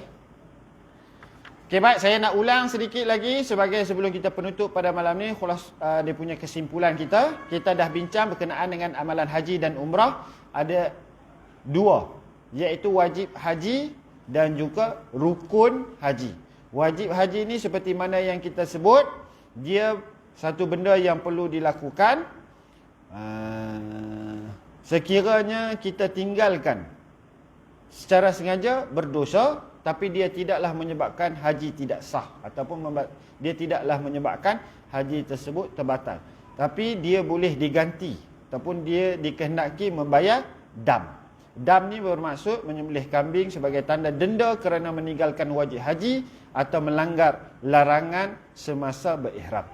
Okey, baik. Saya nak ulang sedikit lagi sebagai sebelum kita penutup pada malam ni. Dia punya kesimpulan kita. Kita dah bincang berkenaan dengan amalan haji dan umrah. Ada dua, iaitu wajib haji dan juga rukun haji. Wajib haji ni seperti mana yang kita sebut, dia satu benda yang perlu dilakukan sekiranya kita tinggalkan secara sengaja berdosa, tapi dia tidaklah menyebabkan haji tidak sah ataupun dia tidaklah menyebabkan haji tersebut terbatal, tapi dia boleh diganti ataupun dia dikehendaki membayar dam. Dam ni bermaksud menyembelih kambing sebagai tanda denda kerana meninggalkan wajib haji atau melanggar larangan semasa berihram.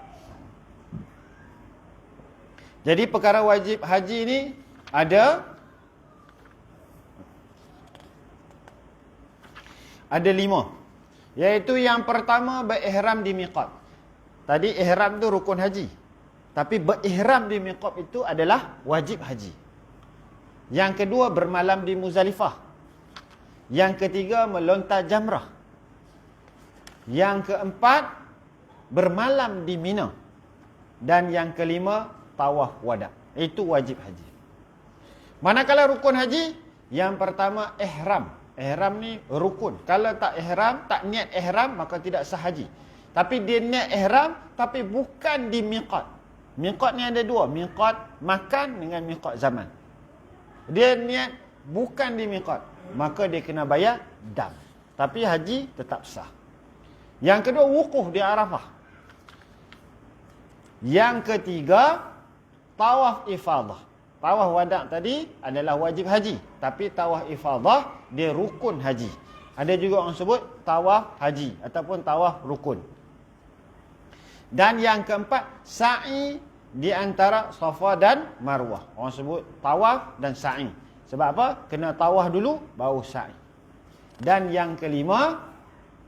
Jadi perkara wajib haji ni ada 5. Iaitu yang pertama berihram di miqat. Tadi ihram tu rukun haji. Tapi berihram di miqat itu adalah wajib haji. Yang kedua bermalam di Muzdalifah. Yang ketiga melontar jamrah. Yang keempat bermalam di Mina. Dan yang kelima tawaf wada. Itu wajib haji. Manakala rukun haji, yang pertama ihram. Ihram ni rukun. Kalau tak ihram, tak niat ihram, maka tidak sah haji. Tapi dia niat ihram, tapi bukan di miqat. Miqat ni ada dua. Miqat makan dengan miqat zaman. Dia niat bukan di miqat, maka dia kena bayar dam. Tapi haji tetap sah. Yang kedua, wukuf di Arafah. Yang ketiga, tawaf ifadah. Tawaf wada' tadi adalah wajib haji. Tapi tawaf ifadah, dia rukun haji. Ada juga orang sebut tawaf haji ataupun tawaf rukun. Dan yang keempat, sa'i di antara Safa dan Marwah. Orang sebut tawaf dan sa'i. Sebab apa? Kena tawaf dulu, baru sa'i. Dan yang kelima,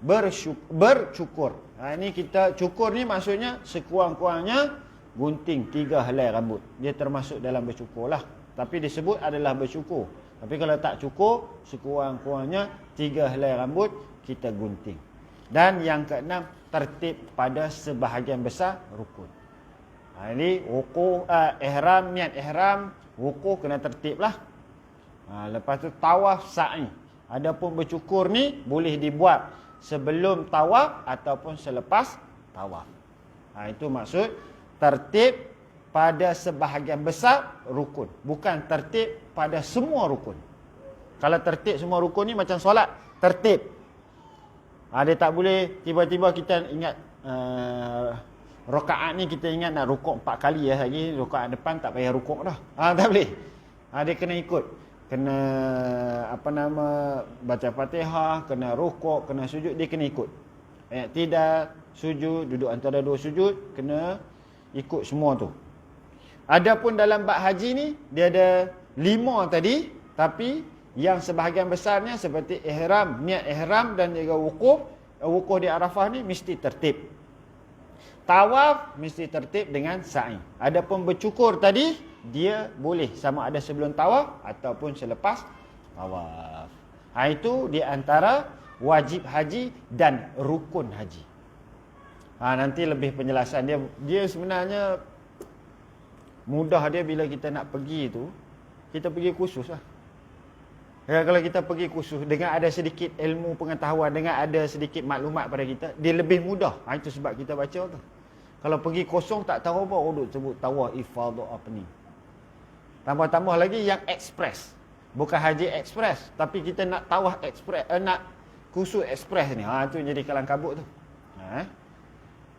bercukur. Ini kita cukur ni maksudnya sekurang-kurangnya gunting 3 helai rambut. Dia termasuk dalam bercukur lah. Tapi disebut adalah bercukur. Tapi kalau tak cukur, sekurang-kurangnya 3 helai rambut kita gunting. Dan yang keenam, tertib pada sebahagian besar rukun. Ini wukuf, ihram, niat ihram, wukuf kena tertib lah. Lepas tu tawaf sa'i. Adapun bercukur ni boleh dibuat sebelum tawaf ataupun selepas tawaf. Itu maksud tertib pada sebahagian besar rukun. Bukan tertib pada semua rukun. Kalau tertib semua rukun ni macam solat, tertib. Dia tak boleh tiba-tiba kita ingat rakaat ni kita ingat nak rukuk 4 kali ya. Lagi rakaat depan tak payah rukuk dah. Tak boleh. Dia kena ikut. Kena baca Fatihah, kena rukuk, kena sujud, dia kena ikut. Tidak sujud, duduk antara dua sujud, kena ikut semua tu. Adapun dalam bab haji ni dia ada 5 tadi, tapi yang sebahagian besarnya seperti ihram, niat ihram dan juga wukuf di Arafah ni mesti tertib. Tawaf mesti tertib dengan sa'i. Adapun bercukur tadi, dia boleh sama ada sebelum tawaf ataupun selepas tawaf. Itu di antara wajib haji dan rukun haji. Nanti lebih penjelasan dia sebenarnya mudah dia bila kita nak pergi tu, kita pergi kursus lah. Kalau kita pergi kursus dengan ada sedikit ilmu pengetahuan, dengan ada sedikit maklumat pada kita, dia lebih mudah. Itu sebab kita baca tu. Kalau pergi kosong tak tahu apa, duk sebut tawaf ifadah apa ni. Tambah-tambah lagi yang ekspres. Bukan haji ekspres, tapi kita nak tawaf ekspres, nak kursus ekspres ni. Itu jadi kalang kabut tu.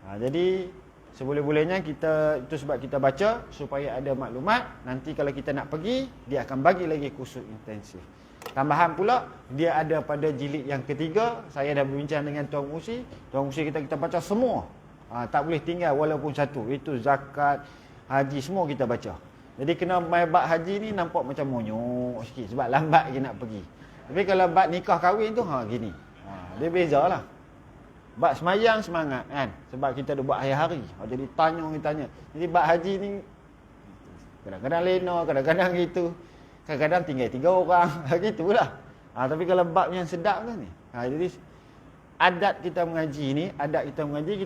Jadi seboleh-bolehnya kita, itu sebab kita baca supaya ada maklumat. Nanti kalau kita nak pergi, dia akan bagi lagi kursus intensif. Tambahan pula, dia ada pada jilid yang ketiga. Saya dah berbincang dengan Tuan Musi. Tuan Musi kita baca semua. Tak boleh tinggal walaupun satu. Itu zakat, haji, semua kita baca. Jadi kena main bab haji ni nampak macam monyok sikit sebab lambat je nak pergi. Tapi kalau bab nikah kahwin tu gini. Dia bezalah. Bab semayang semangat kan. Sebab kita dah buat hari-hari. Jadi tanya. Jadi bab haji ni kadang-kadang lena, kadang-kadang gitu. Kadang-kadang tinggal 3 orang. Gitulah. Tapi kalau bab yang sedap tu ni. Jadi adat kita mengaji,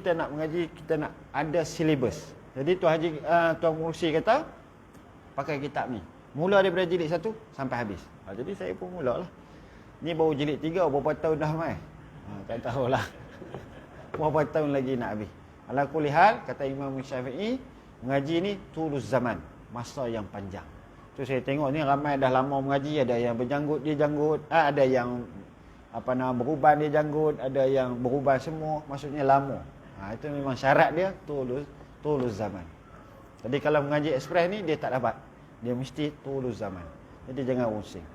kita nak mengaji, kita nak ada silibus. Jadi Tuan Mursi kata pakai kitab ni. Mula daripada jilid 1 sampai habis. Jadi saya pun mula lah. Ni baru jilid 3, berapa tahun dah mai? Tak tahulah. Berapa tahun lagi nak habis. Ala kulli hal, kata Imam Syafi'i, mengaji ni tulus zaman, masa yang panjang. Tu saya tengok ni ramai dah lama mengaji, ada yang berjanggut dia janggut, ada yang beruban dia janggut, ada yang beruban semua, maksudnya lama. Itu memang syarat dia tulus zaman. Jadi kalau mengaji ekspres ni dia tak dapat. Dia mesti tulus zaman. Jadi jangan pusing.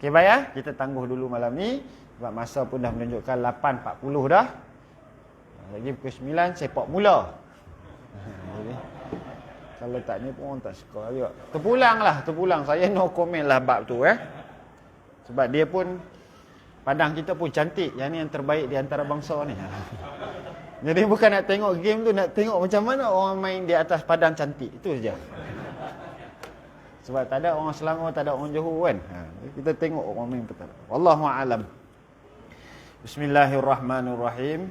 Okey baik, kita tangguh dulu malam ni sebab masa pun dah menunjukkan 8.40 dah. Lagi pukul 9 sepak mula. Jadi, kalau tak ni pun tak suka juga. Terpulang. Saya no comment lah bab tu Sebab dia pun Padang kita pun cantik. Yang ni yang terbaik di antara bangsa ni. Jadi bukan nak tengok game tu, nak tengok macam mana orang main di atas padang cantik. Itu saja. Sebab tak ada orang Selangor, tak ada orang Johor kan. Kita tengok orang main betul. Wallahu a'lam. Bismillahirrahmanirrahim.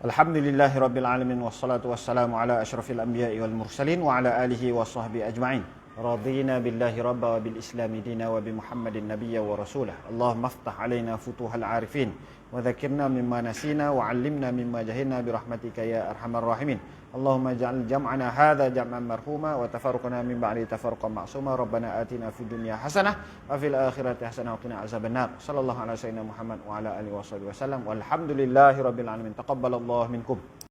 Alhamdulillahirabbil alamin wassalatu wassalamu ala asyrafil anbiya'i wal mursalin wa ala alihi washabbihi ajma'in. Radina billahi rabba wa bil islami dina wa bi Muhammadin nabiyya wa rasulah. Allahumma aftah alaina futuhal arifin wa dzakirna mimma nasina wa 'allimna mimma jahilna bi rahmatika ya arhamar rahimin. Allahumma ij'al jam'ana hadza jam'an marhuma wa tafarruqana min ba'di tafarruqan ma'suma. Rabbana atina fid dunya hasanah wa fil akhirati hasanah wa qina azabannar. Sallallahu ala sayyidina Muhammad wa ala alihi washabihi wasallam. Walhamdulillahirabbil alamin. Taqabbalallahu minkum.